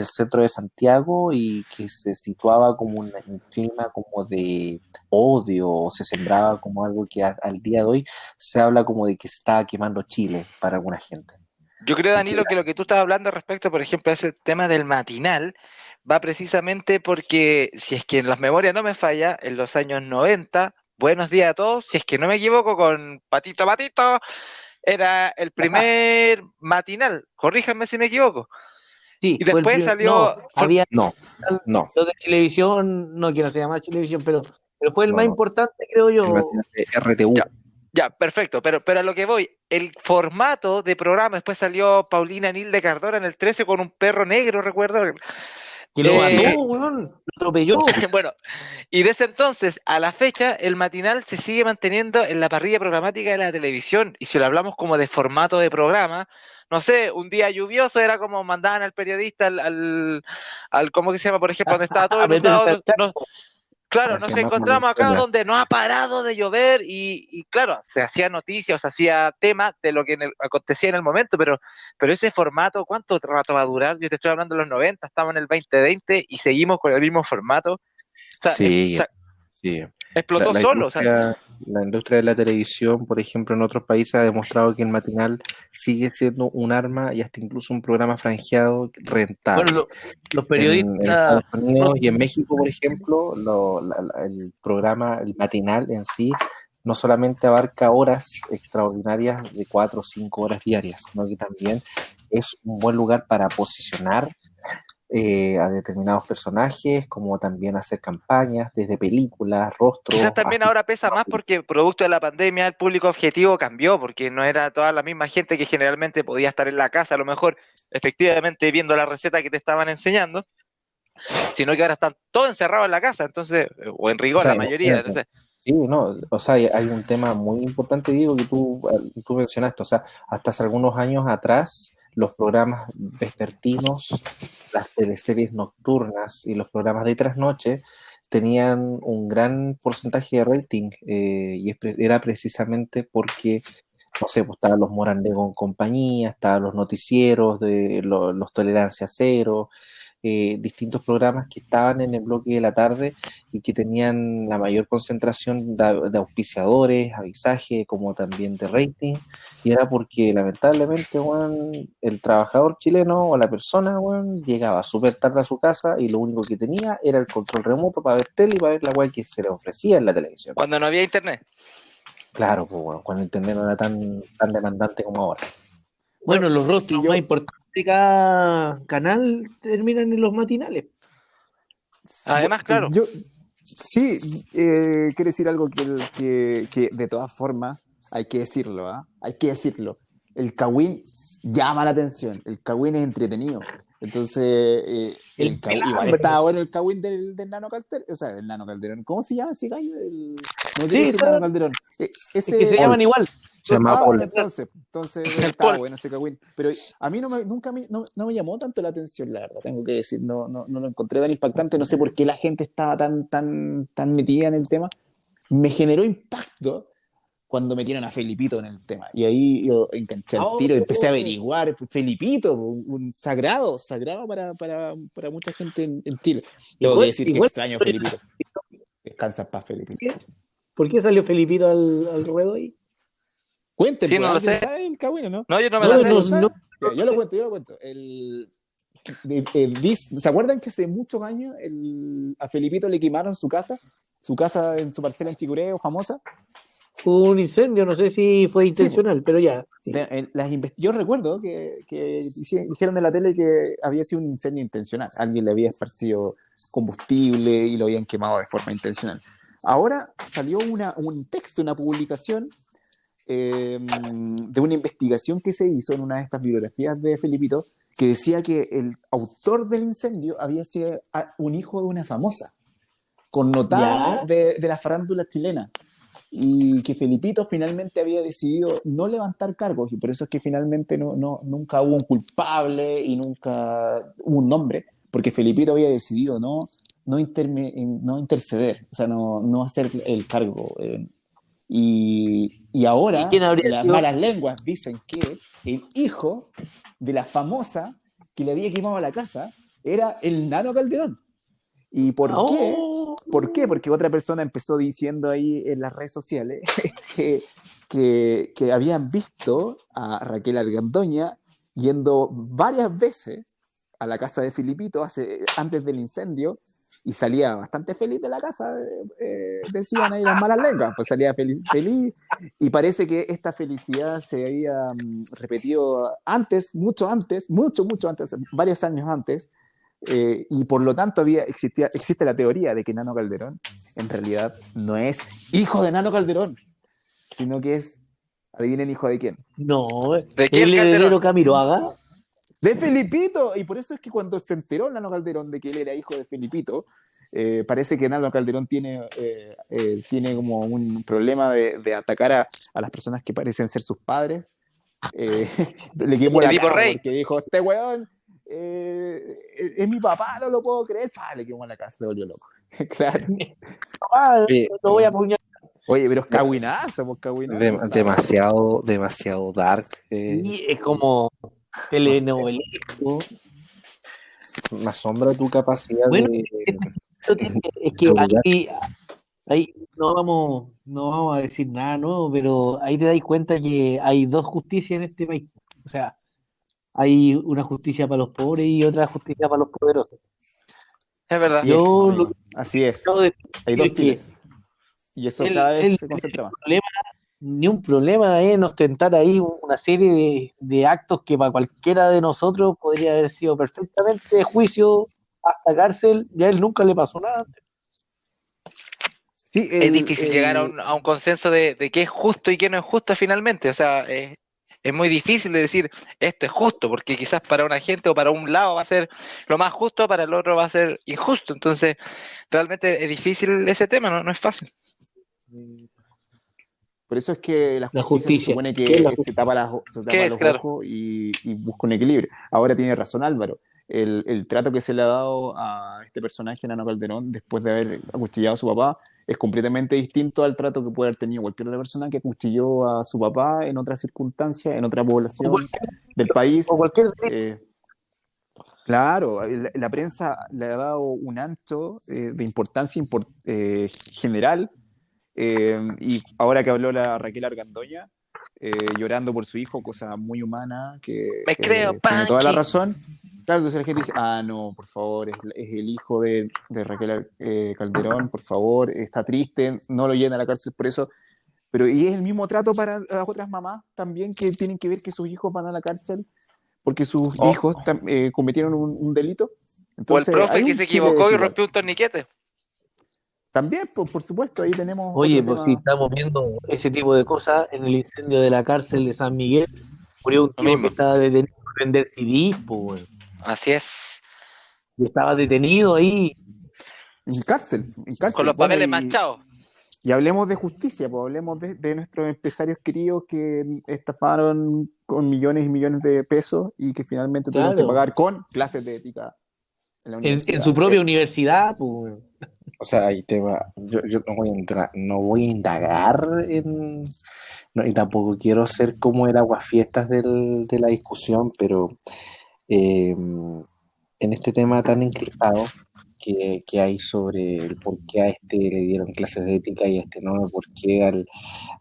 D: centro de Santiago y que se situaba como un clima como de odio o se sembraba como algo que al día de hoy se habla como de que se estaba quemando Chile para alguna gente.
B: Yo creo,
D: Y que,
B: Danilo, que lo que tú estás hablando respecto, por ejemplo, a ese tema del matinal, va precisamente porque, si es que en las memorias no me falla, en los años 90, buenos días a todos, si es que no me equivoco, con Patito Patito, era el primer matinal, corríjanme si me equivoco.
A: Sí,
B: Y
A: fue el
B: después
A: primer. No,
B: salió,
A: había
D: no, no,
A: los de televisión, no, que no se llama televisión, pero fue el más
D: no,
A: importante, creo
D: el
A: yo.
D: matinal de RTU.
B: ya, ya, perfecto, pero a lo que voy, el formato de programa, después salió Paulina Nilde Cardona en el 13 con un perro negro, recuerdo.
A: Que lo mató,
B: Eh,
A: weón, lo atropelló.
B: bueno, y desde entonces a la fecha, el matinal se sigue manteniendo en la parrilla programática de la televisión. Y si lo hablamos como de formato de programa, no sé, un día lluvioso era como mandaban al periodista ¿cómo que se llama? Por ejemplo, donde estaba todo
A: A meterse al
B: inundado. No,
A: charco.
B: claro,
D: Para
B: nos
D: que no
B: encontramos acá
D: evolucione.
B: donde no ha parado de llover y claro, se hacía noticia o se hacía tema de lo que acontecía en el momento, pero ese formato, ¿cuánto rato va a durar? Yo te estoy hablando de los 90, estamos en el 2020 y seguimos con el mismo formato. O sea,
D: Sí, sí. La,
B: explotó
D: la
B: solo. O sea,
D: industria, la industria de la televisión, por ejemplo, en otros países ha demostrado que el matinal sigue siendo un arma y hasta incluso un programa franqueado
A: Bueno,
D: rentable.
A: los
D: En
A: periodistas,
D: Estados Unidos y en México, por ejemplo, el programa, el matinal en sí, no solamente abarca horas extraordinarias de 4 o 5 horas diarias, sino que también es un buen lugar para posicionar a determinados personajes, como también hacer campañas, desde películas,
B: quizás
D: rostros,
B: también
D: hasta...
B: ahora pesa más porque producto de la pandemia el público objetivo cambió, porque no era toda la misma gente que generalmente podía estar en la casa, a lo mejor efectivamente viendo la receta que te estaban enseñando, sino que ahora están todos encerrados en la casa, entonces, o en
D: O
B: rigor
D: sea,
B: la mayoría.
D: imagínate.
B: Entonces,
D: Sí, no, o sea, hay un tema muy importante, Diego, que tú mencionaste, o sea, hasta hace algunos años atrás, los programas vespertinos, las teleseries nocturnas y los programas de trasnoche tenían un gran porcentaje de rating, era precisamente porque, no sé, pues estaban los Morandé con compañía, estaban los noticieros de los Tolerancia Cero, distintos programas que estaban en el bloque de la tarde y que tenían la mayor concentración de auspiciadores, avisaje, como también de rating, y era porque lamentablemente, weón, el trabajador chileno o la persona, weón, llegaba súper tarde a su casa y lo único que tenía era el control remoto para ver tele y para ver la weá que se le ofrecía en la televisión.
B: cuando no había internet.
D: Claro, pues bueno, cuando el internet no era tan demandante como ahora.
C: Bueno,
A: bueno, los
C: y
A: rostros más
C: yo,
A: importantes de cada canal terminan en los matinales.
B: Además, claro,
C: yo sí, quiero decir algo que de todas formas hay que decirlo, ¿ah? Hay que decirlo. El Kawin llama la atención, el Kawin es entretenido. Entonces,
A: El
C: igual
A: pelambre.
C: estaba bueno el Kawin del Nano Calderón, o sea, del Nano Calderón. ¿Cómo se llama ese gallo? No quiero
A: Sí,
C: decir Nano Calderón.
A: es que se
C: Ese,
A: llaman igual.
D: Se llama
C: bueno,
D: Paul.
C: entonces
B: el
C: estaba
B: Paul.
C: bueno ese Kawin. Pero a mí nunca no me llamó tanto la atención, la verdad, tengo que decir. No lo encontré tan impactante. No sé por qué la gente estaba tan metida en el tema. Me generó impacto cuando metieron a Felipito en el tema. Y ahí yo enganché al tiro y empecé a averiguar. Felipito, un sagrado para mucha gente en Chile. Tengo que decir que extraño a Felipito. Descansa en paz, Felipito.
A: ¿Por qué salió Felipito al ruedo ahí?
C: Cuenten,
B: Sí,
C: pues,
B: no lo
C: ¿alguien
B: sé.
C: sabe el cagüino, no?
B: No, yo no me la sé.
C: ¿Lo sabe?
A: no.
C: Ya, yo lo cuento. ¿Se acuerdan que hace muchos años a Felipito le quemaron su casa en su parcela en Chicureo, famosa?
A: Hubo un incendio, no sé si fue
C: Sí,
A: intencional, pero ya.
C: yo recuerdo que dijeron en la tele que había sido un incendio intencional. Alguien le había esparcido combustible y lo habían quemado de forma intencional. Ahora salió un texto, una publicación de una investigación que se hizo en una de estas bibliografías de Felipito, que decía que el autor del incendio había sido un hijo de una famosa, connotado de la farándula chilena, y que Felipito finalmente había decidido no levantar cargos, y por eso es que finalmente nunca hubo un culpable y nunca hubo un nombre, porque Felipito había decidido no interceder, o sea, no hacer el cargo. Y ahora
A: ¿Y quién habría
C: las
A: sido?
C: malas lenguas dicen que el hijo de la famosa que le había quemado la casa era el Nano Calderón. ¿Y por qué? ¿Por qué? Porque otra persona empezó diciendo ahí en las redes sociales que habían visto a Raquel Argandoña yendo varias veces a la casa de Felipito antes del incendio, y salía bastante feliz de la casa, decían ahí las malas lenguas, pues salía feliz, y parece que esta felicidad se había repetido antes, mucho antes, varios años antes, y por lo tanto existe la teoría de que Nano Calderón en realidad no es hijo de Nano Calderón, sino que es, adivinen, hijo de quién.
A: No,
B: ¿De quién
A: el
B: Calderón?
A: heredero Camiroaga.
C: De Felipito, y por eso es que cuando se enteró Nano Calderón de que él era hijo de Felipito, parece que Nano Calderón tiene como un problema de atacar a las personas que parecen ser sus padres. Le quemó la
B: Edipo
C: casa
B: Rey.
C: porque dijo, este weón es mi papá, no lo puedo creer. Le quemó la casa, se volvió loco. Claro.
A: Papá, lo voy a apuñalar.
C: Oye, pero es cagüinazo, pues cagüinazo.
D: Demasiado dark.
A: Y es como telenovelesco.
D: Me asombra tu capacidad
A: Bueno,
D: de...
A: es que ahí no vamos a decir nada nuevo, pero ahí te das cuenta que hay dos justicias en este país. O sea, hay una justicia para los pobres y otra justicia para los poderosos.
B: Es verdad.
C: Así es.
A: Yo
C: Hay dos Chiles. Y eso cada vez se concentra más.
A: Ni un problema en ostentar ahí una serie de actos que para cualquiera de nosotros podría haber sido perfectamente de juicio hasta cárcel. Ya a él nunca le pasó nada.
C: Sí,
B: es difícil llegar a un consenso de qué es justo y qué no es justo finalmente. O sea, es muy difícil de decir esto es justo, porque quizás para una gente o para un lado va a ser lo más justo, para el otro va a ser injusto. Entonces, realmente es difícil ese tema, no es fácil.
C: Por eso es que
A: La justicia
C: se supone que se tapa los
B: Claro.
C: ojos y busca un equilibrio. Ahora tiene razón Álvaro. El trato que se le ha dado a este personaje, Nano Calderón, después de haber acuchillado a su papá, es completamente distinto al trato que puede haber tenido cualquier otra persona que acuchilló a su papá en otras circunstancias, en otra población del país.
A: O cualquier
C: Claro, la prensa le ha dado un ancho de importancia general. Y ahora que habló la Raquel Argandoña, llorando por su hijo, cosa muy humana, que
B: Me creo,
C: tiene toda la
B: Panky.
C: razón. Claro, entonces la gente dice, no, por favor, es el hijo de Raquel Calderón, por favor, está triste, no lo lleven a la cárcel por eso. Pero y es el mismo trato para las otras mamás también, que tienen que ver que sus hijos van a la cárcel porque sus hijos cometieron un delito. Entonces,
B: o el profe que se equivocó y rompió un torniquete.
C: También, por supuesto, ahí tenemos.
A: Oye, pues si estamos viendo ese tipo de cosas, en el incendio de la cárcel de San Miguel, murió un tipo que estaba detenido por vender CDs, pues.
B: Así es.
A: Y estaba detenido ahí.
C: En cárcel.
B: Con los papeles manchados.
C: Y hablemos de justicia, pues hablemos de nuestros empresarios queridos que estafaron con millones y millones de pesos y que finalmente tuvieron que pagar con clases de ética en la universidad.
A: En su propia universidad, pues.
D: o sea, hay tema, yo no voy a no voy a indagar no, y tampoco quiero ser como el aguafiestas de la discusión, pero eh, en este tema tan encrispado que hay sobre el por qué a este le dieron clases de ética y a este no, por qué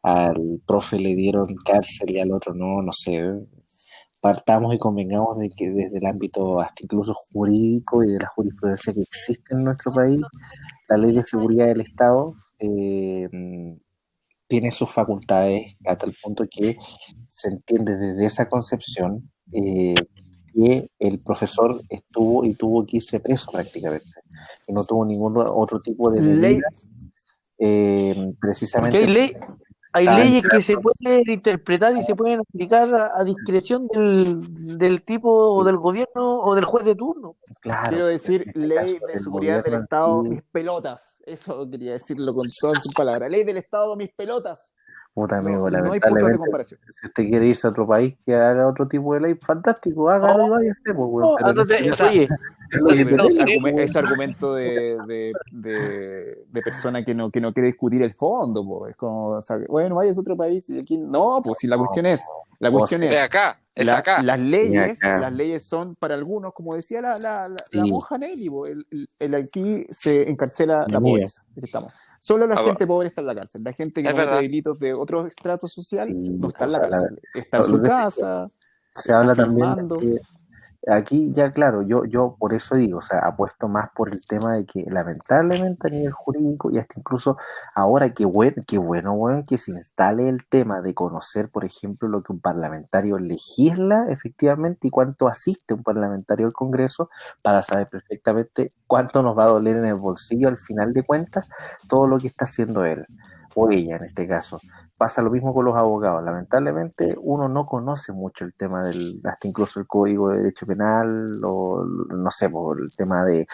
D: al profe le dieron cárcel y al otro no, no sé. Partamos y convengamos de que desde el ámbito hasta incluso jurídico y de la jurisprudencia que existe en nuestro país, la ley de seguridad del Estado tiene sus facultades a tal punto que se entiende desde esa concepción que el profesor estuvo y tuvo que irse preso prácticamente, y no tuvo ningún otro tipo de
A: Ley,
D: medida,
A: porque
D: precisamente
A: hay
D: estaba
A: leyes que se
D: entrando,
A: pueden interpretar y se pueden aplicar a discreción del tipo o del gobierno o del juez de turno.
D: claro,
C: Quiero
D: en
C: decir,
D: este
C: ley
D: caso
C: de
D: el
C: seguridad del
D: gobierno en
C: Estado,
D: sí.
C: mis pelotas. Eso quería decirlo con todas sus palabras. Ley del Estado, mis pelotas.
D: Puta
C: No,
D: amigo,
C: no hay puntos de
D: lamentablemente,
C: comparación.
D: si usted quiere irse a otro país que haga otro tipo de ley, fantástico, hágalo y váyase, pues, weón, pero en este
B: O
D: caso
B: sea,
A: Oye,
D: es lo
C: Oye,
D: que
C: pero
B: Estados
D: tenemos,
B: Unidos,
D: pues, weón.
C: ese argumento de persona que no quiere discutir el fondo, po, es como, o sea, bueno, vayas a otro país y aquí. No, pues si la
D: No,
C: cuestión es, la cuestión
D: José,
B: es
C: es,
B: acá, es acá.
D: sí, acá,
C: las leyes son para algunos, como decía la
D: sí,
C: monja Nelly, po, aquí se encarcela
D: mi
C: la
D: amiga,
C: pobreza. Aquí estamos. Solo la
B: Ah,
C: gente pobre está en la cárcel. La gente que
B: es
C: comete
B: verdad.
C: delitos de otro estrato social no
D: sí,
C: está en
D: pues,
C: la
D: o sea,
C: cárcel. Está en
D: lo
C: su
D: que
C: casa,
D: se
C: está
D: habla también de
C: firmando.
D: que aquí ya, claro, yo por eso digo, o sea, apuesto más por el tema de que lamentablemente a nivel jurídico y hasta incluso ahora qué bueno, weón, que se instale el tema de conocer, por ejemplo, lo que un parlamentario legisla efectivamente y cuánto asiste un parlamentario al Congreso para saber perfectamente cuánto nos va a doler en el bolsillo al final de cuentas todo lo que está haciendo él o ella en este caso. Pasa lo mismo con los abogados. Lamentablemente uno no conoce mucho el tema hasta incluso el Código de Derecho Penal o no sé, por el tema de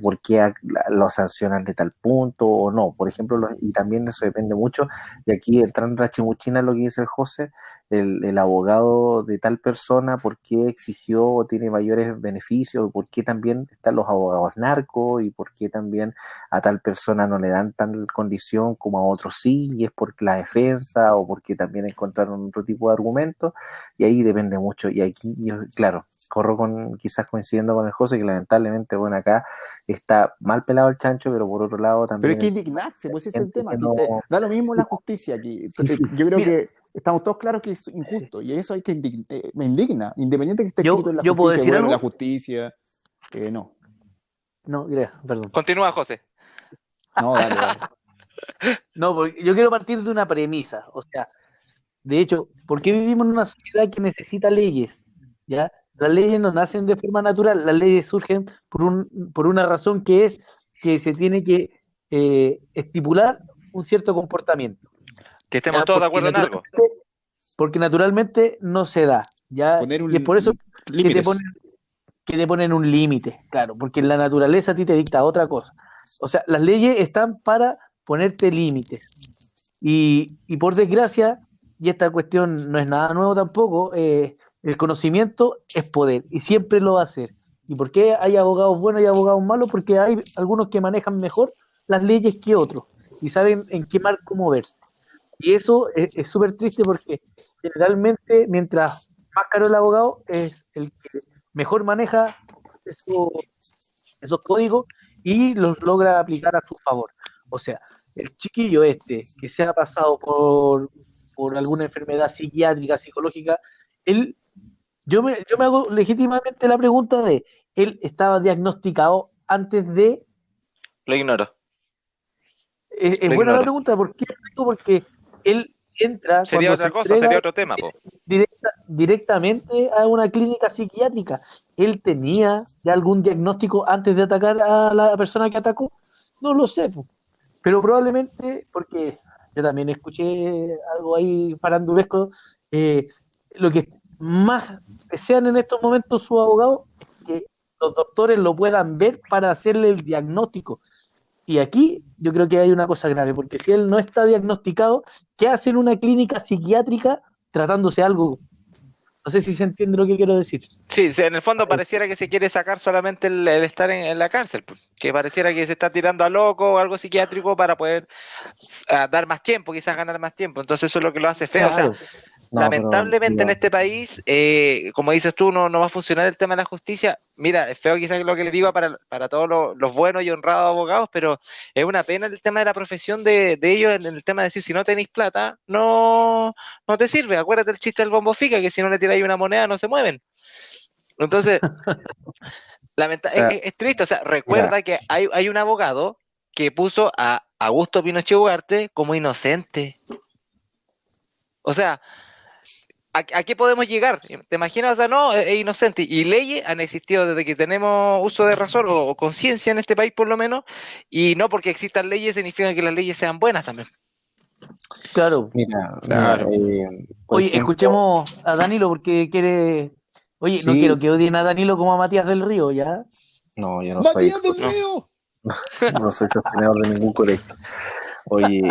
D: por qué lo sancionan de tal punto o no. Por ejemplo, y también eso depende mucho, y aquí entrando en la chimuchina lo que dice el José, el abogado de tal persona, por qué exigió o tiene mayores beneficios, por qué también están los abogados narcos y por qué también a tal persona no le dan tal condición como a otros sí, y es por la defensa o porque también encontraron otro tipo de argumentos, y ahí depende mucho. Y aquí, yo, claro, corro quizás coincidiendo con el José, que lamentablemente, bueno, acá está mal pelado el chancho, pero por otro lado
C: Pero hay
D: también
C: que indignarse, pues ese es el
D: gente
C: tema.
D: que
C: Si,
D: no.
C: da lo mismo
D: Sí,
C: la justicia aquí.
D: sí, sí,
C: Yo creo
A: mira,
C: que estamos todos claros que es injusto y eso hay que me indigna, independiente que esté escrito en la
A: yo puedo
C: justicia,
A: decir
C: bueno, la
A: algo.
C: justicia, no,
A: No, perdón.
B: Continúa, José.
C: no, dale, dale.
A: No, porque yo quiero partir de una premisa. O sea, de hecho, ¿por qué vivimos en una sociedad que necesita leyes? ¿Ya? Las leyes no nacen de forma natural, las leyes surgen por una razón que es que se tiene que estipular un cierto comportamiento,
B: Que estemos
A: ¿ya?
B: todos de acuerdo en algo.
A: Porque naturalmente no se da, ¿ya?
C: Poner
A: Y es por eso que te
C: límites.
A: ponen, que te ponen un límite, claro, porque la naturaleza a ti te dicta otra cosa. O sea, las leyes están para ponerte límites. Y por desgracia, y esta cuestión no es nada nuevo tampoco, el conocimiento es poder y siempre lo va a ser. ¿Y por qué hay abogados buenos y abogados malos? Porque hay algunos que manejan mejor las leyes que otros y saben en qué marco moverse. Y eso es súper triste porque generalmente mientras más caro el abogado es el que mejor maneja esos, esos códigos y los logra aplicar a su favor. O sea, el chiquillo que se ha pasado por alguna enfermedad psiquiátrica, psicológica, él, yo me hago legítimamente la pregunta de, ¿él estaba diagnosticado antes de?
B: Lo ignoro,
A: Es
B: lo
A: buena la
B: ignoro.
A: pregunta, ¿por qué? Porque él entra
B: Sería
A: cuando se
B: otra cosa,
A: entrega
B: sería otro tema, po.
A: directamente a una clínica psiquiátrica. ¿Él tenía ya algún diagnóstico antes de atacar a la persona que atacó? No lo sé, po. Pero probablemente, porque yo también escuché algo ahí farandulesco, lo que más desean en estos momentos sus abogados es que los doctores lo puedan ver para hacerle el diagnóstico. Y aquí yo creo que hay una cosa grave, porque si él no está diagnosticado, ¿qué hace en una clínica psiquiátrica tratándose algo? No sé si se entiende lo que quiero decir.
B: Sí, en el fondo pareciera que se quiere sacar solamente el estar en la cárcel, pues, que pareciera que se está tirando a loco o algo psiquiátrico para poder dar más tiempo, quizás ganar más tiempo. Entonces eso es lo que lo hace feo. O sea,
A: Claro.
D: No, pero
B: lamentablemente en
D: digo,
B: este país, como dices tú, no va a funcionar el tema de la justicia. Mira, es feo quizás lo que le digo para todos los buenos y honrados abogados, pero es una pena el tema de la profesión de ellos en el tema de decir, si no tenéis plata, no te sirve. Acuérdate el chiste del bombo fica, que si no le tiráis una moneda no se mueven. Entonces,
D: o sea,
B: es triste. O sea,
D: mira,
B: recuerda que hay un abogado que puso a Augusto Pinochet Ugarte como inocente. O sea, ¿a qué podemos llegar? ¿Te imaginas? O sea, no, es inocente. Y leyes han existido desde que tenemos uso de razón o conciencia en este país, por lo menos. Y no porque existan leyes significa que las leyes sean buenas también.
A: Claro.
D: mira,
C: Claro.
D: por
A: Oye,
D: ejemplo,
A: escuchemos a Danilo porque quiere. Oye, no quiero
D: sí,
A: que odien a Danilo como a Matías del Río, ¿ya?
D: no, yo no soy,
C: ¡Matías del
B: No.
C: Río!
D: no soy sostenedor de ningún colegio. Oye,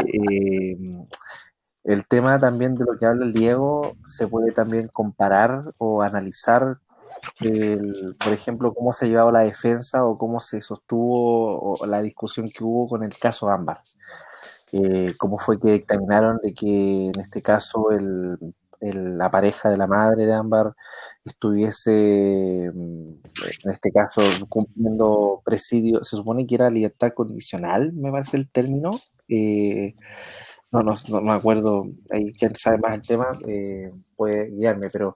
D: el tema también de lo que habla el Diego se puede también comparar o analizar, por ejemplo, cómo se ha llevado la defensa o cómo se sostuvo o la discusión que hubo con el caso Ámbar. Cómo fue que dictaminaron de que en este caso la pareja de la madre de Ámbar estuviese, en este caso, cumpliendo presidio, se supone que era libertad condicional, me parece el término. No me acuerdo, ahí quien sabe más el tema puede guiarme, pero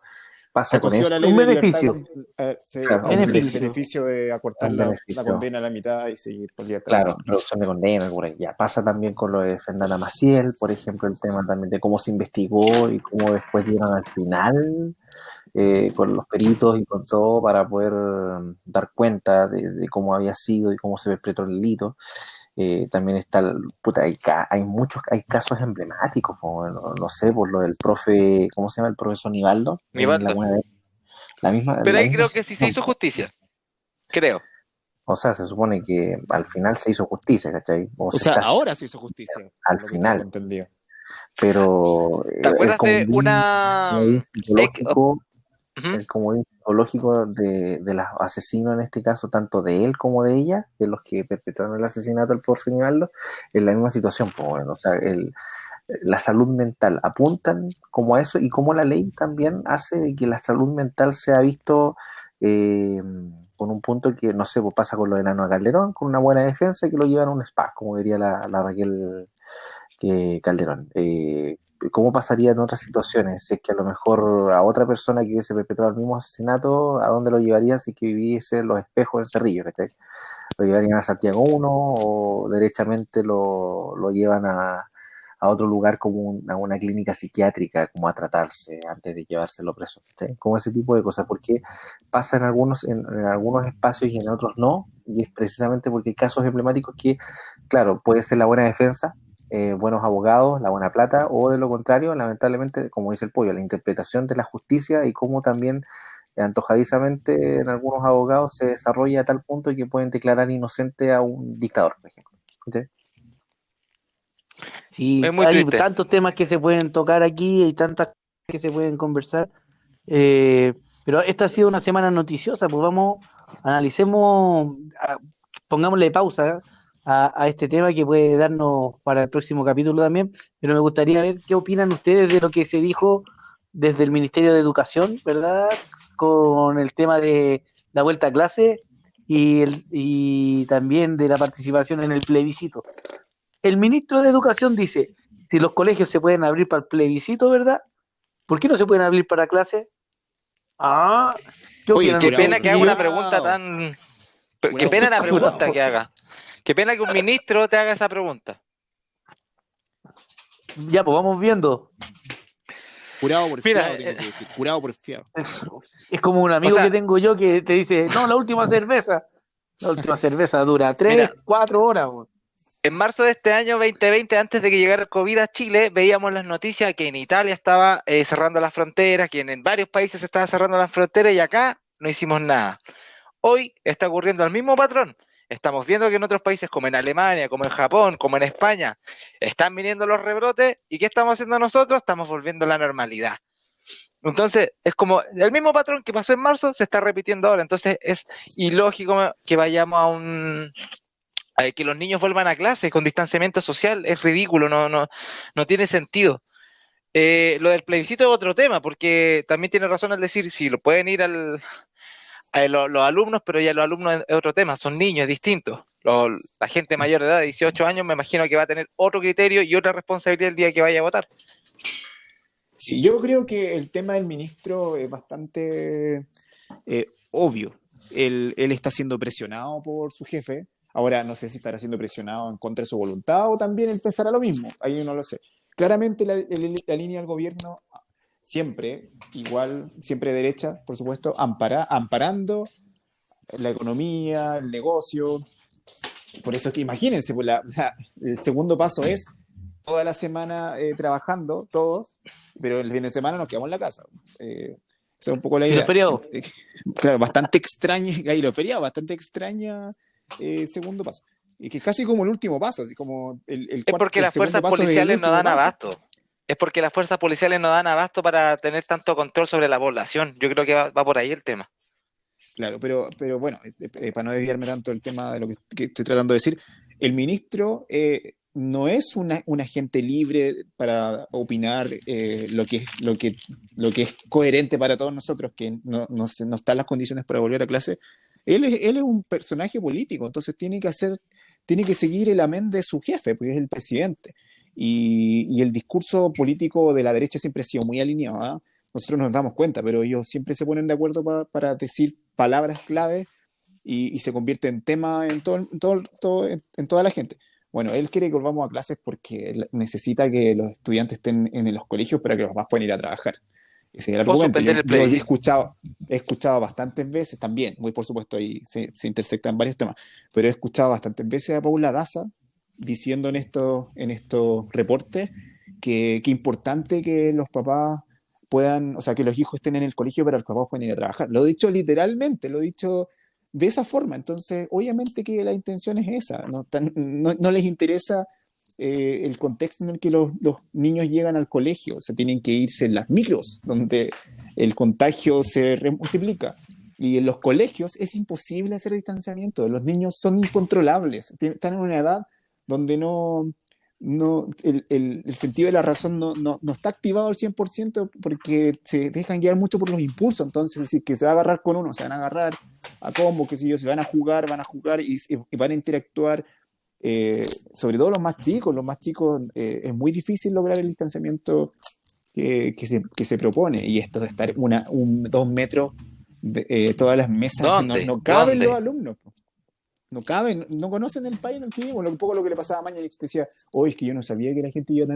D: pasa con
C: Acogió la
D: esto,
C: ley
A: Un
C: de libertad,
A: beneficio,
C: sí,
D: claro,
C: el
A: beneficio.
C: beneficio de acortar
D: un
C: la
D: beneficio.
C: condena a la mitad y seguir por libertad
D: Claro,
C: condicional.
D: reducción de condena, por ahí. Ya pasa también con lo de Fernanda Maciel, por ejemplo, el tema también de cómo se investigó y cómo después dieron al final con los peritos y con todo para poder dar cuenta de cómo había sido y cómo se perpetró el delito. También está, puta, hay casos emblemáticos, como, no sé, por lo del profe, ¿cómo se llama? El profesor Nivaldo, en
B: Nivaldo. Pero
D: la
B: ahí
D: misma
B: creo que sí se
D: situación,
B: hizo
D: po.
B: justicia. Creo.
D: O sea, se supone que al final se hizo justicia, ¿cachai? O
C: O
D: se
C: sea,
D: está
C: ahora se hizo justicia,
D: al
C: por lo que tengo
D: final,
C: entendido.
D: pero
B: ¿Te
D: el
B: acuerdas de una
D: comodín psicológico,
B: ujú.
D: el comodín psicológico de los asesinos en este caso, tanto de él como de ella, de los que perpetraron el asesinato al pobre Nivaldo, en la misma situación, pues bueno, o sea, la salud mental apuntan como a eso y como la ley también hace que la salud mental sea visto con un punto que, no sé, pues pasa con lo de Nano Calderón, con una buena defensa que lo llevan a un spa, como diría la Raquel Calderón. ¿Cómo pasaría en otras situaciones? Si es que a lo mejor a otra persona que hubiese perpetrado el mismo asesinato, ¿a dónde lo llevarían si es que viviese en Los Espejos en Cerrillo? ¿Cachai? ¿Lo llevarían a Santiago 1 o derechamente lo llevan a otro lugar como a una clínica psiquiátrica, como a tratarse antes de llevárselo preso? ¿Sí? Como ese tipo de cosas, porque pasa en algunos espacios y en otros no, y es precisamente porque hay casos emblemáticos que, claro, puede ser la buena defensa, buenos abogados, la buena plata, o de lo contrario, lamentablemente, como dice el pollo, la interpretación de la justicia y cómo también antojadizamente en algunos abogados se desarrolla a tal punto que pueden declarar inocente a un dictador, por ejemplo. ¿Sí?
A: Sí,
B: Es muy
A: hay
B: triste.
A: tantos temas que se pueden tocar aquí, hay tantas cosas que se pueden conversar. Eh, pero esta ha sido una semana noticiosa, pues vamos, analicemos, pongámosle pausa a este tema que puede darnos para el próximo capítulo también, pero me gustaría ver qué opinan ustedes de lo que se dijo desde el Ministerio de Educación, ¿verdad? Con el tema de la vuelta a clase y también de la participación en el plebiscito. El ministro de Educación dice, si los colegios se pueden abrir para el plebiscito, ¿verdad? ¿Por qué no se pueden abrir para clase? Ah, ¿qué
C: Oye,
A: opinan
B: Qué
A: ustedes,
B: pena que haga una
A: chiquillos?
B: pregunta
C: curado,
B: tan... Qué
C: curado
B: pena la
C: porfiado.
B: pregunta que haga. Qué pena que un ministro te haga esa pregunta.
A: Ya, pues vamos viendo.
C: Curado
B: Mira,
C: porfiado, tengo que decir. Curado porfiado.
A: Es como un
B: o
A: amigo que
B: sea,
A: tengo yo que te dice, no, la última cerveza. La última cerveza dura
B: mira,
A: 3, 4 horas. Bro.
B: en marzo de este año 2020, antes de que llegara el COVID a Chile, veíamos las noticias que en Italia estaba cerrando las fronteras, que en varios países se estaba cerrando las fronteras y acá no hicimos nada. Hoy está ocurriendo el mismo patrón. Estamos viendo que en otros países como en Alemania, como en Japón, como en España, están viniendo los rebrotes y ¿qué estamos haciendo nosotros? Estamos volviendo a la normalidad. Entonces, es como el mismo patrón que pasó en marzo se está repitiendo ahora. Entonces, es ilógico que vayamos a que los niños vuelvan a clase con distanciamiento social. Es ridículo, no tiene sentido. Lo del plebiscito es otro tema, porque también tiene razón al decir, si lo pueden ir los alumnos, pero ya los alumnos es otro tema, son niños distintos. La gente mayor de edad de 18 años me imagino que va a tener otro criterio y otra responsabilidad el día que vaya a votar.
C: Sí, yo creo que el tema del ministro es bastante obvio. Él está siendo presionado por su jefe. Ahora no sé si estará siendo presionado en contra de su voluntad o también él pensará lo mismo. Ahí no lo sé. Claramente la línea del gobierno siempre, igual, siempre derecha, por supuesto, amparando la economía, el negocio. Por eso es que imagínense, pues el segundo paso es toda la semana trabajando, todos, pero el fin de semana nos quedamos en la casa. Esa es un poco la
A: ¿Y los
C: idea.
A: feriados?
C: Claro, bastante extraña, y los feriados, bastante extraña segundo paso. Y que es casi como el último paso, así como
B: Es porque
C: el
B: las
C: segundo
B: fuerzas
C: paso es el
B: policiales no
C: último
B: dan
C: paso.
B: abasto. Es porque las fuerzas policiales no dan abasto para tener tanto control sobre la población. Yo creo que va por ahí el tema.
C: Claro, pero bueno, para no desviarme tanto del tema de lo que estoy tratando de decir, el ministro no es un agente libre para opinar lo que es coherente para todos nosotros, que no están las condiciones para volver a clase. Él es un personaje político, entonces tiene que seguir el amén de su jefe, porque es el presidente. Y el discurso político de la derecha siempre ha sido muy alineado, ¿ah? Nosotros nos damos cuenta, pero ellos siempre se ponen de acuerdo para decir palabras clave y se convierte en tema en toda la gente. Bueno, él quiere que volvamos a clases porque él necesita que los estudiantes estén en los colegios para que los papás puedan ir a trabajar. Ese es el
B: O
C: argumento.
B: suspender el
C: Yo he
B: plebiscito.
C: escuchado bastantes veces también, muy por supuesto ahí se intersectan varios temas, pero he escuchado bastantes veces a Paula Daza diciendo en estos reportes que importante que los papás puedan, o sea, que los hijos estén en el colegio para que los papás puedan ir a trabajar. Lo he dicho literalmente, lo he dicho de esa forma. Entonces, obviamente que la intención es esa. No les interesa el contexto en el que los niños llegan al colegio. Se tienen que irse en las micros, donde el contagio se multiplica. Y en los colegios es imposible hacer distanciamiento. Los niños son incontrolables. Están en una edad donde el sentido de la razón no está activado al 100% porque se dejan guiar mucho por los impulsos. Entonces, si que se va a agarrar con uno, se van a agarrar a combo, qué sé yo, se van a jugar y van a interactuar. Sobre todo los más chicos. Los más chicos es muy difícil lograr el distanciamiento que se propone. Y esto de estar 2 metros de todas las mesas,
B: ¿Dónde?
C: no caben los
B: ¿Dónde?
C: alumnos. No caben, no conocen el país en el que vivimos. Un poco lo que le pasaba a Maña, y decía, oye, es que yo no sabía que la gente iba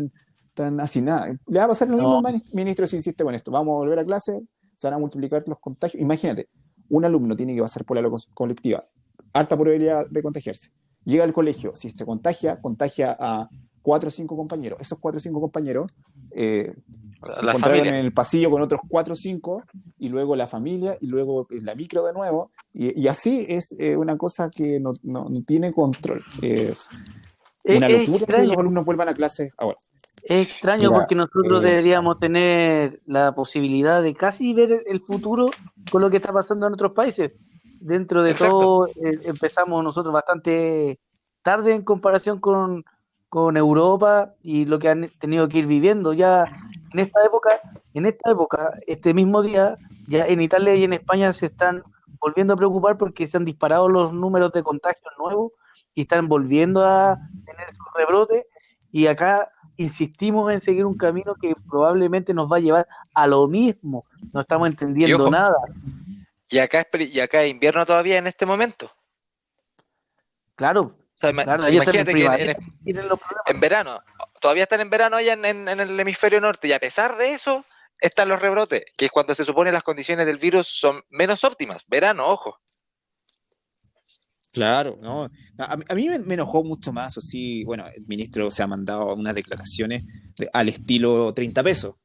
C: tan hacinada. Le va a pasar lo mismo
A: No,
C: al ministro si insiste con esto. Vamos a volver a clase, se van a multiplicar los contagios. Imagínate, un alumno tiene que pasar por la colectiva, alta probabilidad de contagiarse. Llega al colegio, si se contagia a 4 o 5 compañeros. Esos 4 o 5 compañeros se
B: La
C: encontraron
B: familia.
C: en el pasillo con otros 4 o 5, y luego la familia, y luego la micro de nuevo, y así es una cosa que no tiene control. Es una
A: es
C: locura que
A: extraño.
C: los alumnos vuelvan a clase ahora.
A: Es extraño
C: Mira,
A: porque nosotros deberíamos tener la posibilidad de casi ver el futuro con lo que está pasando en otros países. Dentro de
B: Exacto.
A: todo, empezamos nosotros bastante tarde en comparación con Europa y lo que han tenido que ir viviendo. Ya en esta época, este mismo día, ya en Italia y en España se están volviendo a preocupar porque se han disparado los números de contagios nuevos y están volviendo a tener sus rebrotes. Y acá insistimos en seguir un camino que probablemente nos va a llevar a lo mismo. No estamos
B: Y
A: entendiendo
B: ojo,
A: nada.
B: y acá es invierno todavía en este momento.
A: Claro,
B: O sea,
A: claro, ellos están en
B: imagínate que
A: primavera y tienen los problemas.
B: en verano, todavía están en verano allá en el hemisferio norte, y a pesar de eso, están los rebrotes, que es cuando se supone las condiciones del virus son menos óptimas. Verano, ojo.
C: claro, ¿no? A mí me enojó mucho más, así, bueno, el ministro se ha mandado unas declaraciones al estilo 30 pesos,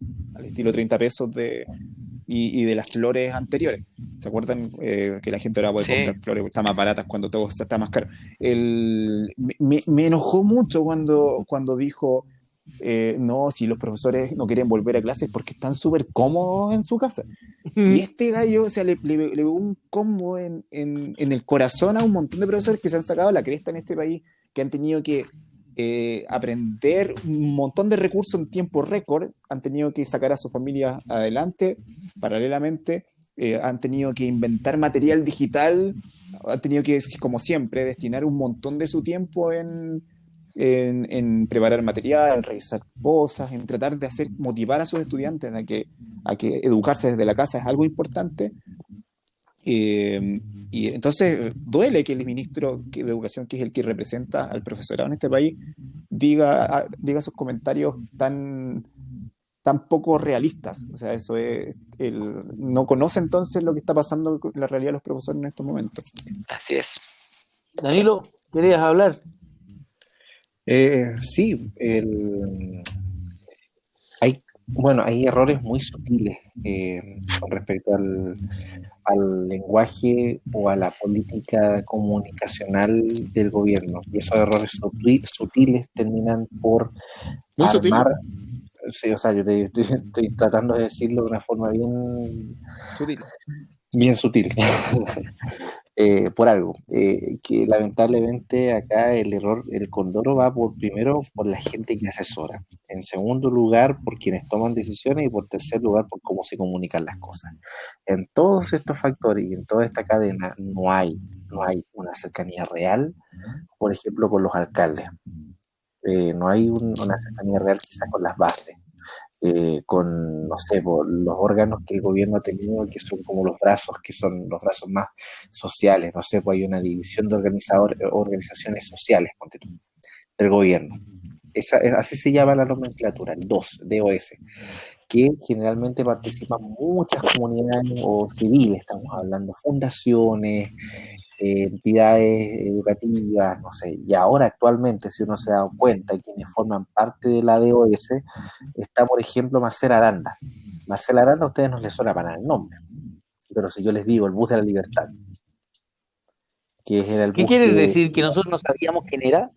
C: y de las flores anteriores. ¿Se acuerdan que la gente ahora puede
B: Sí.
C: comprar flores porque están más baratas cuando todo está más caro? Me enojó mucho cuando dijo no, si los profesores no quieren volver a clases porque están súper cómodos en su casa. Y este gallo, o sea, le pegó un combo en el corazón a un montón de profesores que se han sacado la cresta en este país, que han tenido que aprender un montón de recursos en tiempo récord, han tenido que sacar a su familia adelante paralelamente, han tenido que inventar material digital, han tenido que, como siempre, destinar un montón de su tiempo en preparar material, en revisar cosas, en tratar de motivar a sus estudiantes a que educarse desde la casa es algo importante. Y entonces duele que el ministro de Educación, que es el que representa al profesorado en este país, diga esos comentarios tan poco realistas. O sea, eso es no conoce entonces lo que está pasando con la realidad de los profesores en estos momentos.
B: Así es.
A: Danilo, ¿querías hablar?
D: Sí, hay errores muy sutiles con respecto al lenguaje o a la política comunicacional del gobierno. Y esos errores sutiles terminan por
C: Muy sutil.
D: Sí, o sea, yo estoy tratando de decirlo de una forma bien sutil. Por algo, que lamentablemente acá el condoro va primero por la gente que asesora, en segundo lugar por quienes toman decisiones y por tercer lugar por cómo se comunican las cosas. En todos estos factores y en toda esta cadena no hay una cercanía real, por ejemplo, con los alcaldes. No hay una cercanía real quizás con las bases. Con, no sé, los órganos que el gobierno ha tenido, que son como los brazos, que son los brazos más sociales, no sé, pues hay una división de organizaciones sociales, ponte tú, del gobierno. Así se llama la nomenclatura, el DOS, que generalmente participan muchas comunidades o civiles, estamos hablando fundaciones, entidades educativas, no sé, y ahora actualmente, si uno se da cuenta, quienes forman parte de la DOS, está, por ejemplo, Marcela Aranda. Marcela Aranda a ustedes no les suena para nada el nombre, pero si yo les digo el bus de la libertad, que era el
A: ¿Qué
D: bus
A: quieres decir? ¿Que nosotros no sabíamos quién era?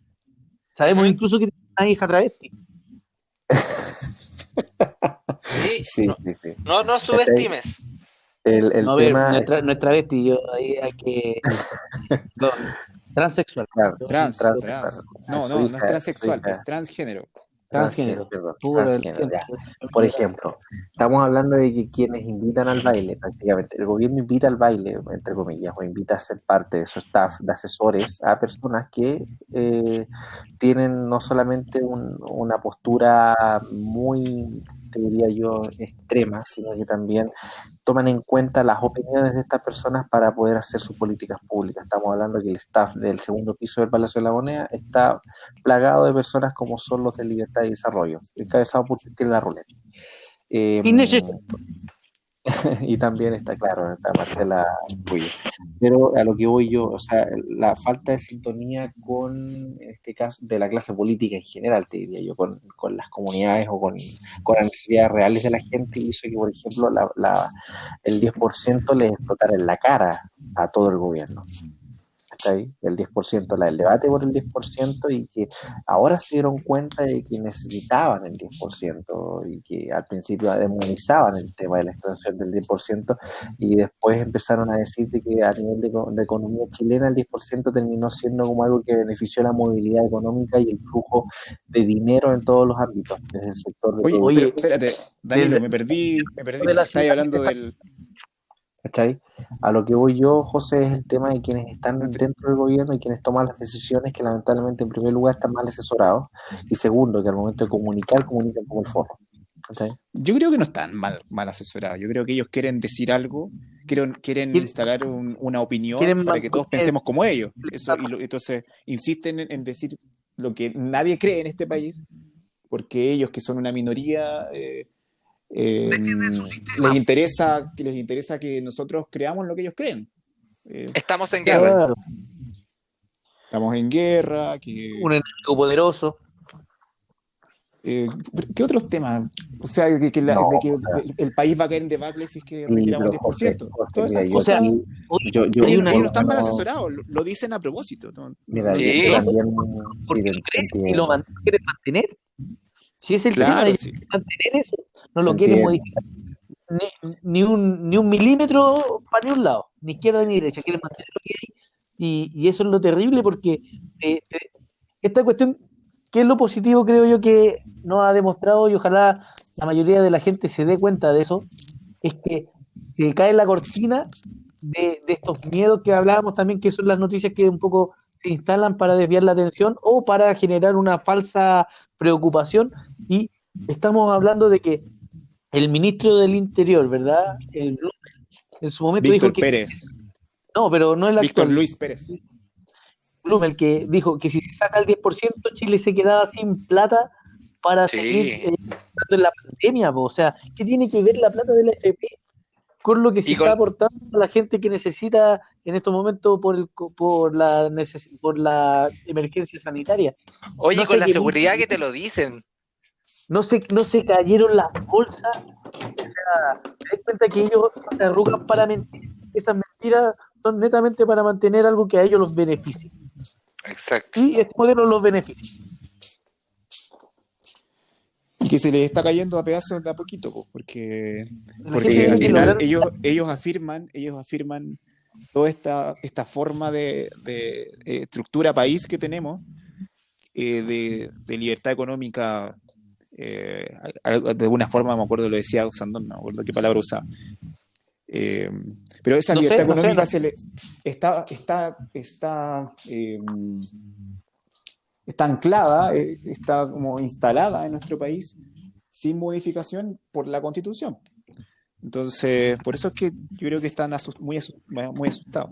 A: Sabemos incluso que tiene una hija travesti.
B: Sí. No subestimes.
D: El
A: no,
D: tema
A: no es travesti, ahí hay que... No, transexual.
D: Claro,
C: Trans. No
D: su
C: es transexual,
D: hija.
C: es transgénero.
A: Transgénero.
D: Transgénero, ya. Por ejemplo, estamos hablando de que quienes invitan al baile, prácticamente, el gobierno invita al baile, entre comillas, o invita a ser parte de su staff de asesores a personas que tienen no solamente una postura muy, te diría yo, extrema, sino que también toman en cuenta las opiniones de estas personas para poder hacer sus políticas públicas. Estamos hablando que el staff del segundo piso del Palacio de la Moneda está plagado de personas como son los de Libertad y Desarrollo, encabezado por Cristina Larroulet. Y también está, claro, está Marcela Puyo. Pero a lo que voy yo, o sea, la falta de sintonía con, en este caso, de la clase política en general, te diría yo, con las comunidades o con las necesidades reales de la gente, hizo que, por ejemplo, el 10% les explotara en la cara a todo el gobierno. ¿Sí? El 10%, el debate por el 10%, y que ahora se dieron cuenta de que necesitaban el 10% y que al principio demonizaban el tema de la extensión del 10% y después empezaron a decir que a nivel de economía chilena el 10% terminó siendo como algo que benefició la movilidad económica y el flujo de dinero en todos los ámbitos, desde el sector de
C: Oye, espérate, Danilo, me perdí, estáis hablando del...
D: ¿Cachai? A lo que voy yo, José, es el tema de quienes están dentro del gobierno y quienes toman las decisiones, que lamentablemente en primer lugar están mal asesorados y segundo, que al momento de comunican como el forro. ¿Cachai?
C: Yo creo que no están mal asesorados. Yo creo que ellos quieren decir algo, quieren instalar una opinión para que todos pensemos como ellos. Entonces insisten en decir lo que nadie cree en este país, porque ellos, que son una minoría, les interesa que nosotros creamos lo que ellos creen.
B: Estamos en guerra.
A: Claro.
C: Estamos en guerra.
A: Un enemigo poderoso.
C: ¿Qué otros temas? O sea, que el país va a caer en debacle si es que retiramos el 10%. Ellos no están mal asesorados, lo dicen a propósito.
D: Mira, yo también
A: ¿Quieren mantener? Si es el tema,
C: Claro,
A: ellos
C: sí.
A: quieren mantener eso, no lo quieren
D: Entiendo.
A: modificar ni un milímetro para ni un lado, ni izquierda ni derecha, quieren mantener lo que hay, y eso es lo terrible porque esta cuestión, que es lo positivo, creo yo, que nos ha demostrado, y ojalá la mayoría de la gente se dé cuenta de eso, es que se cae la cortina de estos miedos que hablábamos también, que son las noticias que un poco se instalan para desviar la atención o para generar una falsa preocupación, y estamos hablando de que el ministro del Interior, ¿verdad? En su momento dijo
C: Víctor
A: que,
C: Pérez.
A: no, pero no el
C: Víctor
A: actual,
C: Luis Pérez.
A: el que dijo que si se saca el 10%, Chile se quedaba sin plata para seguir
B: Sí.
A: estando en la pandemia, po. O sea, ¿qué tiene que ver la plata de la FP con lo que se
B: Y
A: está
B: con,
A: aportando a la gente que necesita en estos momentos por la emergencia sanitaria?
B: oye,
A: No
B: con
A: sé
B: la
A: qué,
B: seguridad que te lo dicen.
A: no se cayeron las bolsas. Te das cuenta que ellos no se arrugan para mentir. Esas mentiras son netamente para mantener algo que a ellos los beneficie.
B: Exacto.
A: Y este modelo los beneficia.
C: Y que se les está cayendo a pedazos de a poquito, po, porque
A: La gente
C: al
A: tiene que
C: final
A: lograr.
C: ellos afirman toda esta forma de estructura país que tenemos, de libertad económica, de alguna forma, me acuerdo, lo decía Sandón, no me acuerdo qué palabra usaba. Pero esa
A: No
C: libertad
A: sé, no sé.
C: económica
A: No.
C: se le está anclada, está como instalada en nuestro país sin modificación por la Constitución. Entonces, por eso es que yo creo que están muy asustados.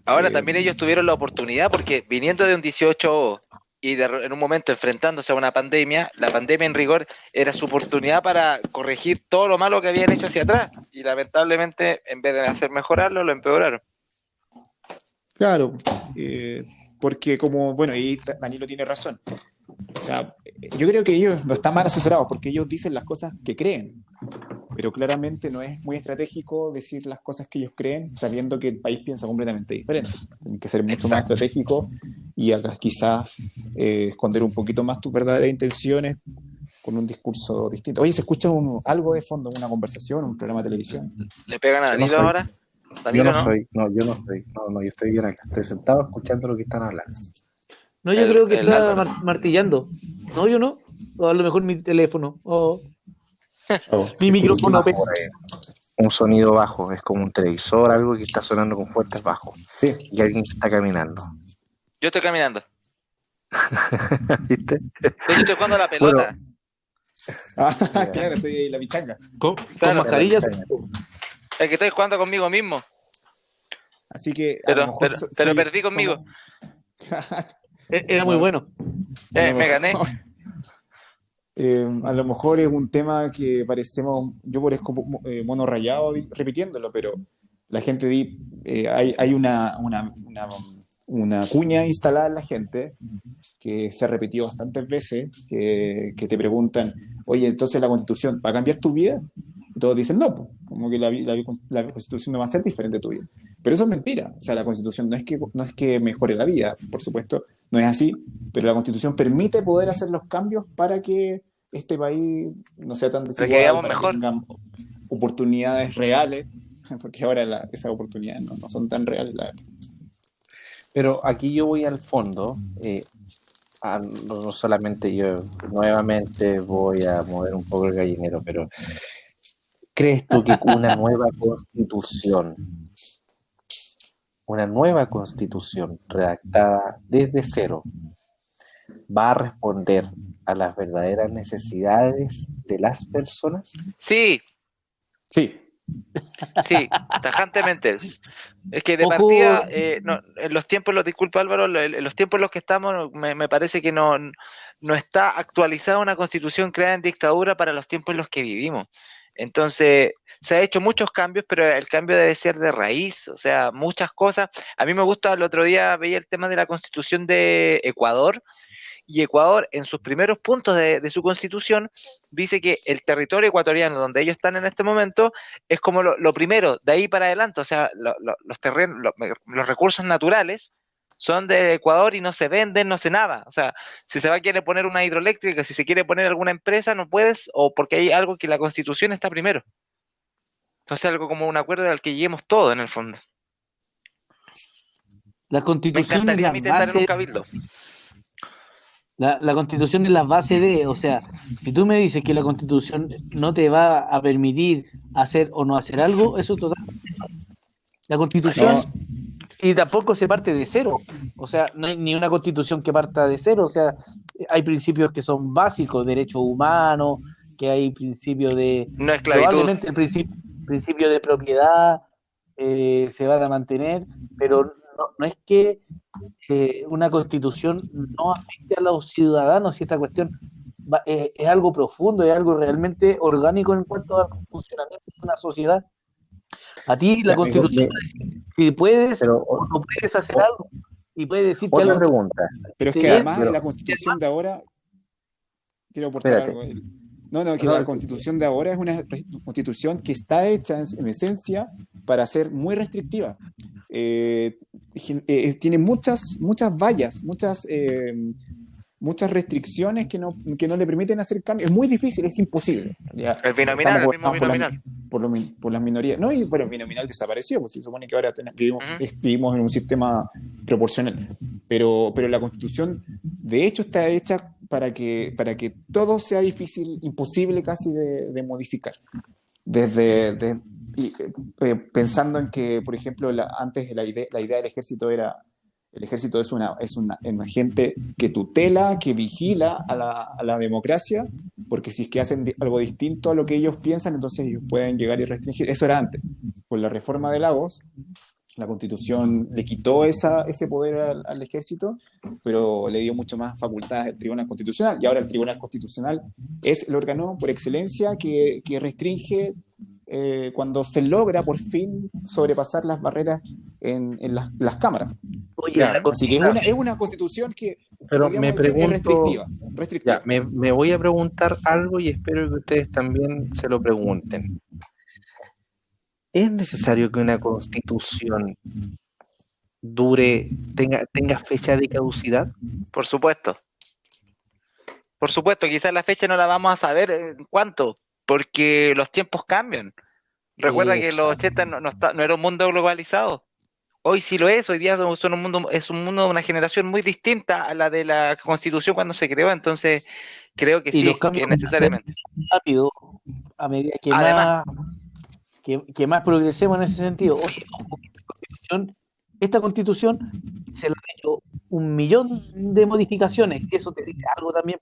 B: Ahora también ellos tuvieron la oportunidad porque viniendo de un 18 y en un momento enfrentándose a una pandemia, la pandemia en rigor era su oportunidad para corregir todo lo malo que habían hecho hacia atrás y lamentablemente en vez de hacer mejorarlo, lo empeoraron.
C: Claro, porque como, bueno, y Danilo tiene razón. O sea, yo creo que ellos no están mal asesorados porque ellos dicen las cosas que creen, pero claramente no es muy estratégico decir las cosas que ellos creen sabiendo que el país piensa completamente diferente. Tienen que ser mucho más
B: Exacto.
C: estratégico y acá quizás esconder un poquito más tus verdaderas intenciones con un discurso distinto. Oye, ¿se escucha algo de fondo, una conversación, un programa de televisión?
B: ¿Le pegan a
D: Yo no
B: Danilo
D: soy.
B: ahora?
D: Yo
B: Danilo,
D: no
B: ¿no?
D: soy, no, yo no soy, no, yo estoy bien acá, estoy sentado escuchando lo que están hablando.
A: No, yo creo que
B: El
A: está
B: Álvaro.
A: martillando. No, yo no. O a lo mejor mi teléfono. O
C: Oh,
A: mi
C: se escucha
A: micrófono.
D: Bajo, un sonido bajo, es como un televisor, algo que está sonando con fuertes bajos.
C: Sí.
D: Y alguien está caminando.
B: Yo estoy caminando.
D: ¿Viste?
B: De hecho, estoy jugando a la pelota.
C: Ah, claro, estoy ahí en la pichanga.
A: Con
B: Claro.
A: mascarillas.
B: Es que estoy jugando conmigo mismo.
C: Así que a lo mejor
B: Pero perdí conmigo.
A: Era muy bueno.
B: Me gané.
C: A lo mejor es un tema que parecemos, yo parezco mono rayado repitiéndolo, pero la gente hay una cuña instalada en la gente que se ha repetido bastantes veces, que te preguntan, oye, entonces la Constitución va a cambiar tu vida, y todos dicen no, pues, como que la Constitución no va a ser diferente de tu vida. Pero eso es mentira. O sea, la Constitución no es que mejore la vida, por supuesto, no es así, pero la Constitución permite poder hacer los cambios para que este país no sea tan
B: Para que
C: desigual,
B: vivamos
C: para que
B: mejor.
C: tengan oportunidades reales, porque ahora esas oportunidades no son tan reales, la verdad.
D: Pero aquí yo voy al fondo, no solamente yo, nuevamente voy a mover un poco el gallinero, pero ¿crees tú que una nueva constitución redactada desde cero va a responder a las verdaderas necesidades de las personas?
B: Sí,
C: Sí,
B: sí, tajantemente. Es que de
A: Ojo.
B: partida, en los tiempos, disculpa Álvaro, en los tiempos en los que estamos, me parece que no está actualizada una constitución creada en dictadura para los tiempos en los que vivimos. Entonces, se ha hecho muchos cambios, pero el cambio debe ser de raíz, o sea, muchas cosas. A mí me gusta, el otro día veía el tema de la constitución de Ecuador, y Ecuador, en sus primeros puntos de su constitución, dice que el territorio ecuatoriano donde ellos están en este momento es como lo primero, de ahí para adelante, o sea, los terrenos, los recursos naturales son de Ecuador y no se venden, no sé nada. O sea, si se va a querer poner una hidroeléctrica, si se quiere poner alguna empresa, no puedes, o porque hay algo que la Constitución está primero. Entonces algo como un acuerdo al que lleguemos todo en el fondo.
A: La
B: Me
A: Constitución es
B: encantaría a
A: la
B: mí estar en un
A: base,
B: cabildo.
A: la Constitución es la base de, o sea, si tú me dices que la Constitución no te va a permitir hacer o no hacer algo, eso total. La
B: Así
A: Constitución,
B: es.
C: No,
A: y tampoco se parte de cero, o sea, no hay ni una Constitución que parta de cero, o sea, hay principios que son básicos, derechos humanos, que hay principios de,
B: No esclavitud.
A: probablemente el principio de propiedad se van a mantener, pero no es que una constitución no afecte a los ciudadanos y esta cuestión es algo profundo, es algo realmente orgánico en cuanto al funcionamiento de una sociedad. A ti la
C: ya,
A: constitución va a decir si puedes
D: Pero
A: o no puedes hacer
D: o-
A: algo y puede decir que
D: otra
A: algo
D: pregunta,
C: pero es
A: esté
C: que
A: bien,
C: además
D: pero
C: la constitución de ahora, quiero aportar
D: espérate.
C: algo. No, no, que
D: No,
C: la constitución de ahora es una constitución que está hecha en esencia para ser muy restrictiva. Eh, Tiene muchas vallas, muchas restricciones que no le permiten hacer cambios. Es muy difícil, es imposible. Ya,
B: El binominal,
C: estamos
B: el mismo
C: gobernados
B: binominal.
C: por las minorías. No, y bueno, el binominal desapareció, pues se supone que ahora
B: Ujú.
C: vivimos en un sistema proporcional. Pero la constitución, de hecho, está hecha para que todo sea difícil, imposible casi de modificar. Y, pensando en que, por ejemplo, antes la idea del ejército era, el ejército es un agente que tutela, que vigila a la democracia, porque si es que hacen algo distinto a lo que ellos piensan, entonces ellos pueden llegar y restringir. Eso era antes. Con la reforma de Lagos, la Constitución le quitó ese poder al ejército, pero le dio mucho más facultades al Tribunal Constitucional. Y ahora el Tribunal Constitucional es el órgano por excelencia que restringe cuando se logra por fin sobrepasar las barreras en las cámaras.
A: oye,
D: Ya,
A: la
C: Así que
A: constitución,
C: es una constitución que
D: pero me
C: podríamos decir es
D: pregunto,
C: restrictiva.
D: ya,
C: restrictiva.
D: me voy a preguntar algo y espero que ustedes también se lo pregunten. ¿Es necesario que una constitución tenga fecha de caducidad?
B: Por supuesto. Por supuesto, quizás la fecha no la vamos a saber en cuánto, porque los tiempos cambian. Recuerda que en los 80 no era un mundo globalizado. Hoy sí lo es, hoy día es un mundo de una generación muy distinta a la de la Constitución cuando se creó, entonces creo que
A: y los
B: sí,
A: cambios
B: que
A: van a ser
B: necesariamente.
A: rápidos a medida
B: Además,
A: que más progresemos en ese sentido. Oye, esta constitución se le ha hecho 1 millón de modificaciones, que eso te dice algo también.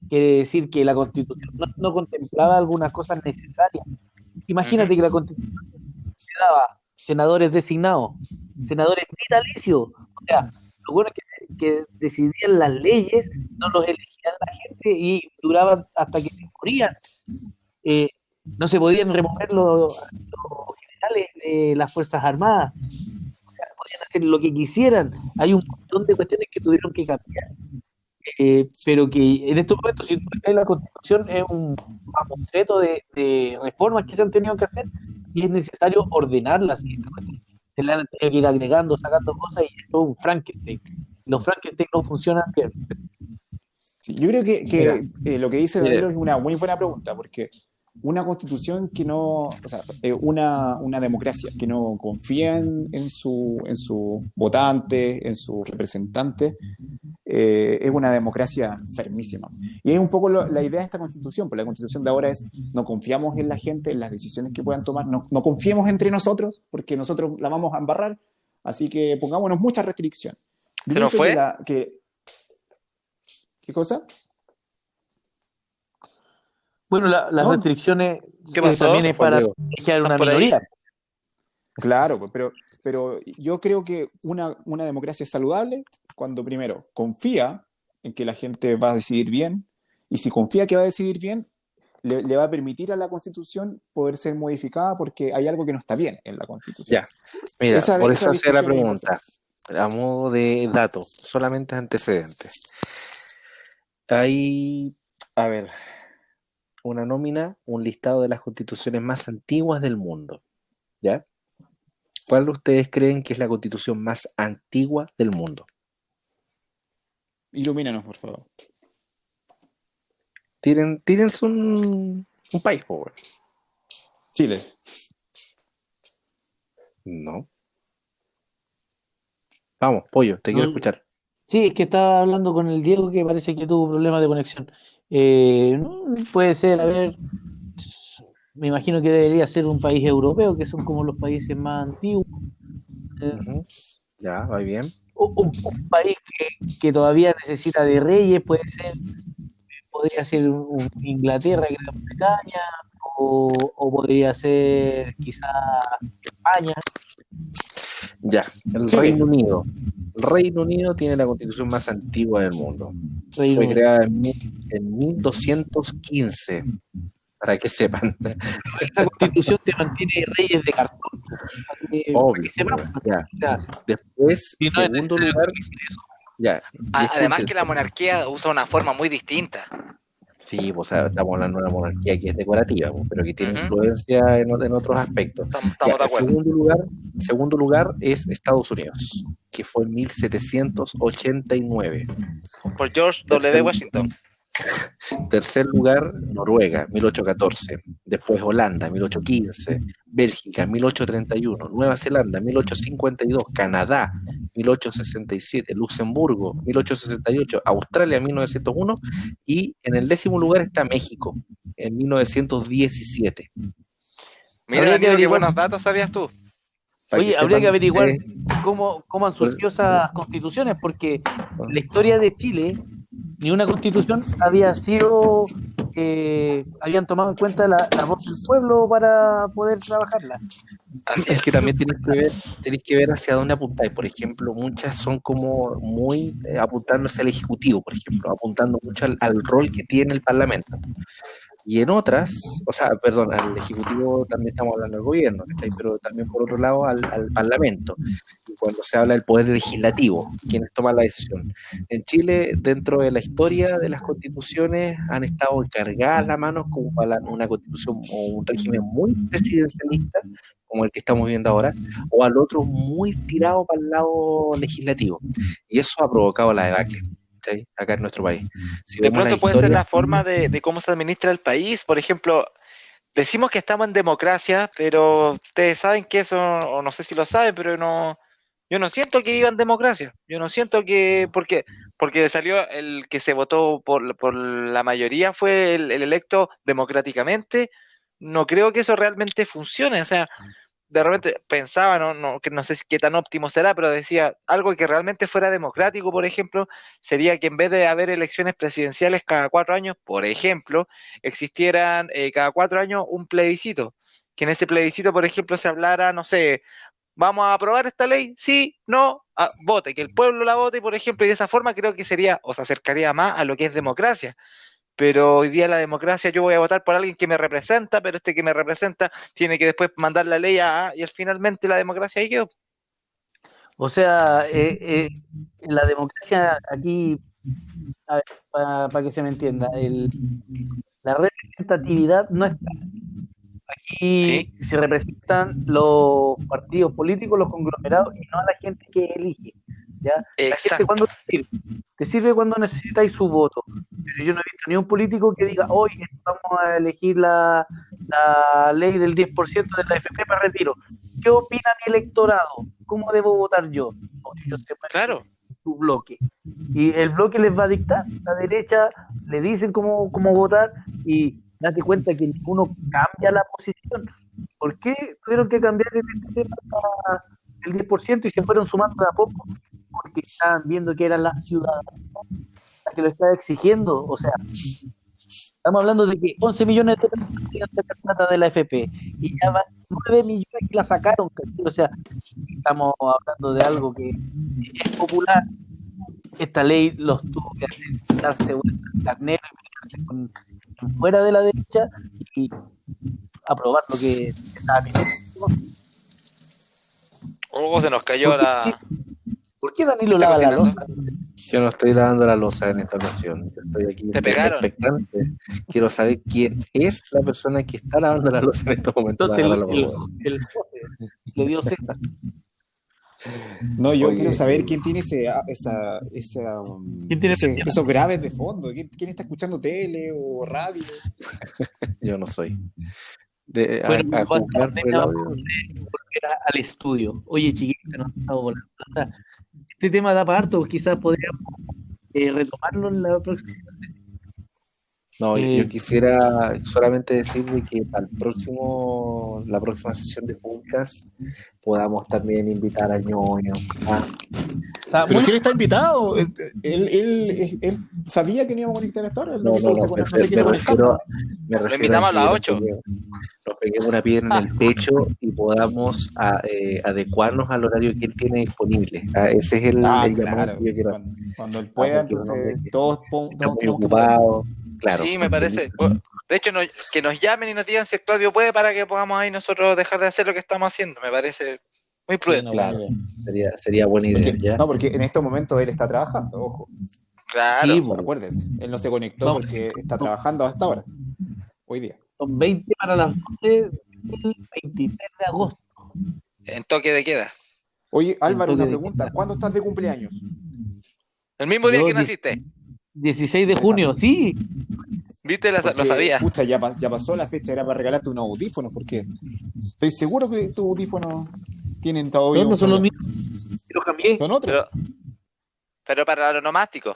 A: Quiere decir que la constitución no contemplaba algunas cosas necesarias.
B: ujú,
A: Imagínate que la constitución te daba senadores designados, senadores vitalicios, o sea, lo bueno es que decidían las leyes, no los elegían la gente y duraban hasta que se morían. Eh, no se podían remover los generales de las Fuerzas Armadas, podían hacer lo que quisieran. Hay un montón de cuestiones que tuvieron que cambiar, pero que en estos momentos, si tú ves la Constitución, es un mamotreto de reformas que se han tenido que hacer y es necesario ordenarlas. Y se le han tenido que ir agregando, sacando cosas y es todo un Frankenstein. Los Frankenstein no funcionan bien.
C: Sí, yo creo
D: Mira,
C: lo que dice
D: mire,
C: Danilo es una muy buena pregunta, porque una constitución que no, o sea, una democracia que no confía en su votante, en sus representantes, es una democracia fermísima. Y es un poco la idea de esta constitución, porque la constitución de ahora es no confiamos en la gente, en las decisiones que puedan tomar, no confiemos entre nosotros, porque nosotros la vamos a embarrar, así que pongámonos mucha restricción. Yo
B: ¿se nos
C: pienso
B: fue?
C: ¿qué cosa?
A: Bueno, las
C: No,
A: restricciones
B: ¿Qué pasó?
A: también es
D: fue
A: para
D: Diego.
A: privilegiar
B: ¿Están
A: una
B: por ahí?
A: minoría.
C: claro, pues, pero yo creo que una democracia es saludable cuando primero confía en que la gente va a decidir bien, y si confía que va a decidir bien, le va a permitir a la Constitución poder ser modificada porque hay algo que no está bien en la Constitución.
D: Ya, mira, por
C: Esa
D: eso hacía la
C: discusión es
D: pregunta,
C: importante.
D: a modo de dato, solamente antecedentes. Hay, a ver, una nómina, un listado de las constituciones más antiguas del mundo, ¿ya? ¿Cuál ustedes creen que es la constitución más antigua del mundo?
C: Ilumínanos, por favor.
D: Tírense un país, po, weón.
C: Chile.
D: No. Vamos, pollo, te quiero
A: No,
D: escuchar.
A: sí, es que estaba hablando con el Diego que parece que tuvo problemas de conexión. No, puede ser, a ver, me imagino que debería ser un país europeo, que son como los países más antiguos. Eh,
D: Ujú. Ya, va bien.
A: un país que todavía necesita de reyes, podría ser Inglaterra, Gran Bretaña, o podría ser quizá España,
D: Ya, el
C: Chile.
D: Reino Unido. El Reino Unido tiene la constitución más antigua del mundo.
A: Reino
D: Fue
A: Unido.
D: creada en 1215, para que sepan.
A: Esta constitución te mantiene reyes de cartón, para que
D: Obvio,
A: sepan.
D: ya.
A: O sea,
D: Después,
A: si no es
D: segundo
A: necesario
D: lugar,
A: decir eso.
D: ya. Y
B: Además
D: escuchen,
B: que la monarquía usa una forma muy distinta.
D: sí, pues estamos hablando de una monarquía que es decorativa, pues, pero que tiene
B: Ujú.
D: influencia en otros aspectos.
B: Estamos
D: Ya,
B: de
D: el
B: acuerdo.
D: segundo lugar es Estados Unidos, que fue en 1789.
B: Por George W.
D: Tercer,
B: Washington.
D: tercer lugar, Noruega, 1814. Después Holanda, 1815. Bélgica, 1831. Nueva Zelanda, 1852. Canadá, 1867. Luxemburgo, 1868. Australia, 1901. Y en el 10º lugar está México, en 1917.
B: Mira,
A: Habría que
B: Danilo, qué
A: averiguar,
B: buenos datos sabías tú.
D: Para que
A: oye, habría que
D: sepan
A: averiguar
D: ustedes,
A: cómo han surgido esas constituciones, porque
D: ¿no?
A: en la historia de Chile ni una constitución había sido, habían tomado en cuenta la voz del pueblo para poder trabajarla.
B: Así
D: Es
B: es.
D: que también tenéis que ver hacia dónde apuntáis. Por ejemplo, muchas son como muy apuntándose al Ejecutivo, por ejemplo, apuntando mucho al rol que tiene el Parlamento. Y en otras, o sea, perdón, al Ejecutivo también estamos hablando del gobierno, ¿cachai? Pero también por otro lado al Parlamento. Y cuando se habla del poder legislativo, quienes toman la decisión. En Chile, dentro de la historia de las constituciones, han estado cargadas las manos como para una constitución o un régimen muy presidencialista, como el que estamos viendo ahora, o al otro muy tirado para el lado legislativo. Y eso ha provocado la debacle, ¿cachai? Acá en nuestro país. Si
B: De
D: vemos la
B: pronto puede ser
D: historia,
B: la forma de cómo se administra el país. Por ejemplo, decimos que estamos en democracia, pero ustedes saben que eso, o no sé si lo saben, pero no, yo no siento que viva en democracia. Yo no siento que, porque salió el que se votó por la mayoría, fue el electo democráticamente. No creo que eso realmente funcione. O sea, de repente pensaba, que no sé qué tan óptimo será, pero decía algo que realmente fuera democrático, por ejemplo, sería que en vez de haber elecciones presidenciales cada 4 años, por ejemplo, existieran cada 4 años un plebiscito. Que en ese plebiscito, por ejemplo, se hablara, no sé, vamos a aprobar esta ley, sí, no, vote, que el pueblo la vote, por ejemplo, y de esa forma creo que sería, o se acercaría más a lo que es democracia. Pero hoy día la democracia, yo voy a votar por alguien que me representa, pero este que me representa tiene que después mandar la ley y finalmente la democracia ahí quedó.
A: O sea, la democracia aquí, a ver, para que se me entienda, la representatividad no está.
B: Sí,
A: Aquí se representan los partidos políticos, los conglomerados, y no a la gente que elige. ¿Ya? La gente
B: exacto.
A: cuando te sirve cuando necesitáis su voto. Pero yo no he visto ni un político que diga, hoy vamos a elegir la ley del 10% de la AFP para retiro. ¿Qué opina mi electorado? ¿Cómo debo votar yo? No, ellos se ponen
B: Claro,
A: su bloque. Y el bloque les va a dictar. La derecha le dicen cómo votar y date cuenta que ninguno cambia la posición. ¿Por qué tuvieron que cambiar este tema el 10% y se fueron sumando de a poco? Porque estaban viendo que era la ciudadanía la que lo estaba exigiendo. O sea, estamos hablando de que 11 millones de personas querían sacar plata de la FP y ya van 9 millones que la sacaron. O sea, estamos hablando de algo que es popular. Esta ley los tuvo que hacer darse vuelta al carnero y meterse fuera de la derecha y aprobar lo que estaba pidiendo.
B: luego se nos cayó
A: ¿Por qué, ¿Por qué
B: ¿Qué
A: Danilo
B: está
A: lava la
B: cocinando?
A: losa?
D: yo no estoy lavando la losa en esta ocasión. Yo estoy aquí
B: Te pegaron.
D: expectante. Quiero saber quién es la persona que está lavando la losa en estos momentos para
A: Entonces
D: agarrarlo por huevo.
A: el jefe le dio sed.
C: No, yo
D: Oye,
C: quiero saber quién tiene
A: ¿Quién tiene presión?
C: esos graves de fondo. ¿Quién está escuchando tele o radio?
D: yo no soy.
A: Bueno,
D: A
A: con esta
D: juzgar por el
A: pandemia vamos
D: audio.
A: a volver al estudio. Oye, chiquillos, que nos han estado volando. Anda, este tema da para harto, quizás podríamos retomarlo en la próxima.
D: No, yo
A: Eh,
D: quisiera solamente decirle que la próxima sesión de podcast podamos también invitar a Ñoño.
A: está
C: Pero
A: muy
C: si él está invitado, él sabía que no íbamos a conectar a esta hora.
D: No,
C: No se quiso conectar.
D: me refiero
B: invitamos
D: a
B: a las
D: que
B: 8.
D: nos peguemos una piedra en el pecho y podamos adecuarnos al horario que él tiene disponible. Ese es el llamado
C: Claro.
D: que yo quiero hacer.
C: Cuando él pueda,
D: Porque un hombre
C: entonces
D: que
C: todos
D: está
C: tenemos
D: muy
C: que poder.
D: ocupado. Claro,
B: Sí, me parece. De hecho, que nos llamen y nos digan si Claudio puede para que podamos ahí nosotros dejar de hacer lo que estamos haciendo. Me parece muy
C: Sí,
B: prudente.
C: una buena
D: claro,
C: idea.
D: sería buena idea.
C: Porque,
D: ¿ya?
C: no, porque en estos momentos él está trabajando, ojo.
B: Claro.
A: Sí,
C: Bueno, acuérdese, él no se conectó
A: Vamos.
C: porque está trabajando hasta ahora, hoy día.
A: son 20 para las 12 del 23 de agosto.
B: En toque de queda.
C: Oye, Álvaro,
A: toque
C: una
A: de
C: pregunta.
A: queda.
C: ¿Cuándo estás de cumpleaños?
B: El mismo día
A: Yo
B: que
A: di-
B: naciste.
A: 16 de junio, sí.
B: ¿Viste? Lo
C: Porque,
B: sabía.
C: pucha, ya pasó la fecha, era para regalarte unos audífonos, porque estoy seguro que tus audífonos tienen todavía
A: No, no
C: un
A: son los
C: problema.
A: mismos. Los cambié.
C: Son otros.
B: Pero para los onomásticos.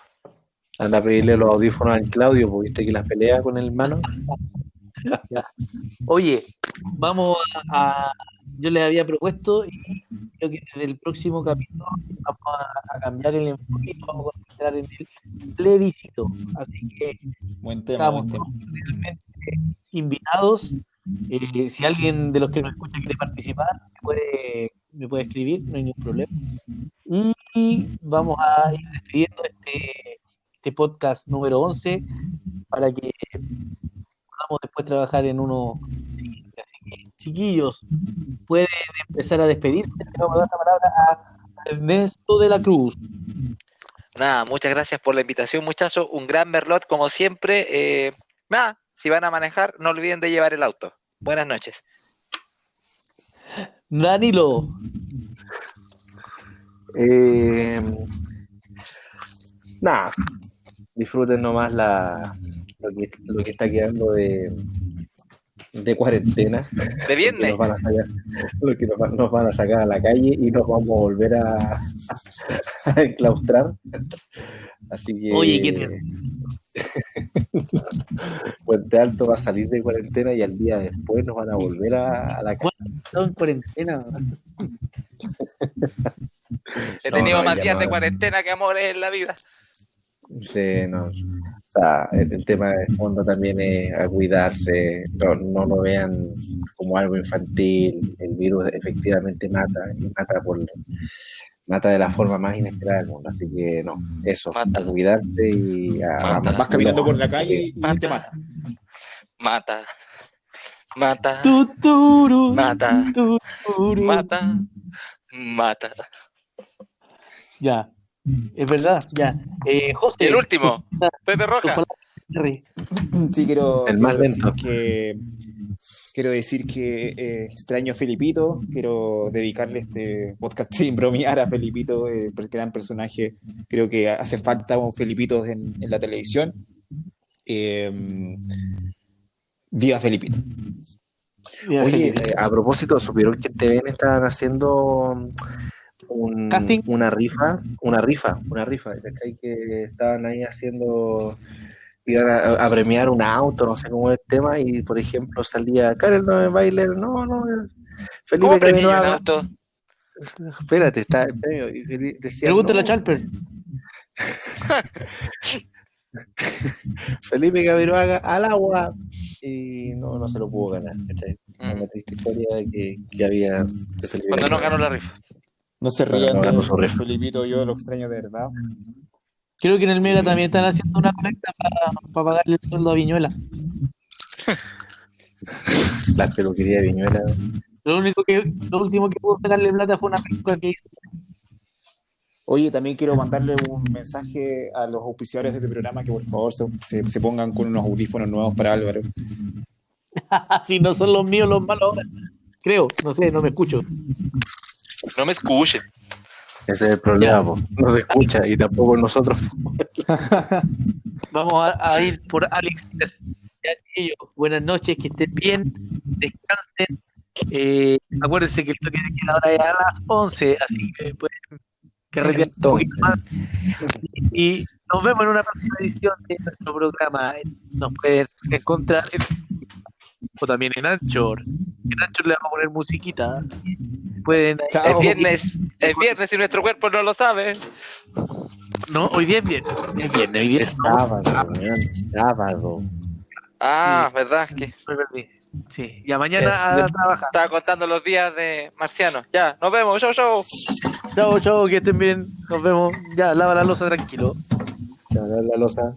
D: Anda a pedirle los audífonos al Claudio, porque viste que las pelea con el hermano.
A: Oye, vamos yo les había propuesto y creo que desde el próximo capítulo vamos a cambiar el enfoque y vamos a concentrar en el plebiscito. Así que
C: Buen tema,
A: estamos
C: buen tema.
A: realmente invitados. Si alguien de los que nos escucha quiere participar, me puede escribir, no hay ningún problema. Y vamos a ir despidiendo este podcast número 11 para que podamos después trabajar en uno siguiente. Así que, chiquillos, pueden empezar a despedirse. Le vamos a dar la palabra a Ernesto de la Cruz.
B: Nada, muchas gracias por la invitación, muchachos. Un gran merlot, como siempre. Nada, si van a manejar, no olviden de llevar el auto. Buenas noches.
A: Danilo.
D: Nada, disfruten nomás lo que está quedando de cuarentena.
B: De viernes.
D: Nos van a sacar a la calle y nos vamos a volver a enclaustrar. Así que
A: Oye, qué terrible.
D: Puente Alto va a salir de cuarentena y al día después nos van a volver a la casa.
A: Estaba en cuarentena.
B: He tenido más
D: ya
B: días
D: no.
B: de cuarentena que amores en la vida.
D: Sí, no. O sea, el tema de fondo también es a cuidarse, no lo vean como algo infantil. El virus efectivamente mata y mata de la forma más inesperada del mundo. Así que no, eso,
B: Mata.
D: a cuidarse y a
B: Mata.
C: Vas caminando por la calle y
B: Mata.
C: te mata.
B: Mata.
A: Tuturu,
B: Mata.
A: tuturu.
B: Mata.
A: Ya, es verdad, ya. José.
B: Y el último, Pepe Roja.
C: Sí, quiero
D: El más
C: decir
D: lento.
C: que extraño a Felipito. Quiero dedicarle este podcast sin bromear a Felipito, el gran personaje. Creo que hace falta un Felipito en la televisión. Viva Felipito.
D: Oye, a propósito, ¿supieron que en TVN estaban haciendo
A: Casting.
D: una rifa? ¿Cachai? Que estaban ahí haciendo, iban a premiar un auto, no sé cómo es el tema, y por ejemplo salía Karel Bailer, no, Felipe
B: ¿Cómo premio un
D: Camiroaga.
B: auto?
D: Espérate, está el premio. Y decía,
A: Pregúntale
D: no,
A: a Chalper.
D: Felipe Camiroaga al agua, y no se lo pudo ganar, ¿cachai? Una triste historia que había de Felipe
B: Cuando no
D: Camiroaga.
B: ganó la rifa.
C: No se
D: Bueno,
C: rían
D: no
C: de
D: ganó su rifa.
C: Felipito, yo lo extraño de verdad.
A: Creo que en el Mega también están haciendo una colecta para pagarle el sueldo a Viñuela.
D: La peluquería de Viñuela.
A: Lo último que pudo sacarle plata fue una película que hizo.
C: Oye, también quiero mandarle un mensaje a los auspiciadores de este programa que por favor se pongan con unos audífonos nuevos para Álvaro.
A: Si no son los míos los malos ahora. Creo, no sé, no me escucho.
B: No me escuchen.
D: Ese es el problema, po. No se escucha y tampoco nosotros.
A: Vamos a ir por Alex. Ya, chiquillos, buenas noches, que estén bien, descansen. Acuérdense que el toque de queda ahora es a las 11, así que pueden carretear un poquito más. Y nos vemos en una próxima edición de nuestro programa. Nos pueden encontrar o también en Anchor. En Anchor le vamos a poner musiquita. Pueden.
C: Chao.
B: Es viernes y nuestro cuerpo no lo sabe.
A: No, hoy día es viernes. Es viernes, hoy día es
D: Sábado, weón, sábado.
B: Ah, ¿verdad? Que
A: Me perdí. Sí, ya mañana a trabajar.
B: estaba contando los días de Marciano. Ya, nos vemos. Chau, chau.
A: Chao, chao, que estén bien. Nos vemos. Ya, lava la losa tranquilo.
D: Se va a dar la losa.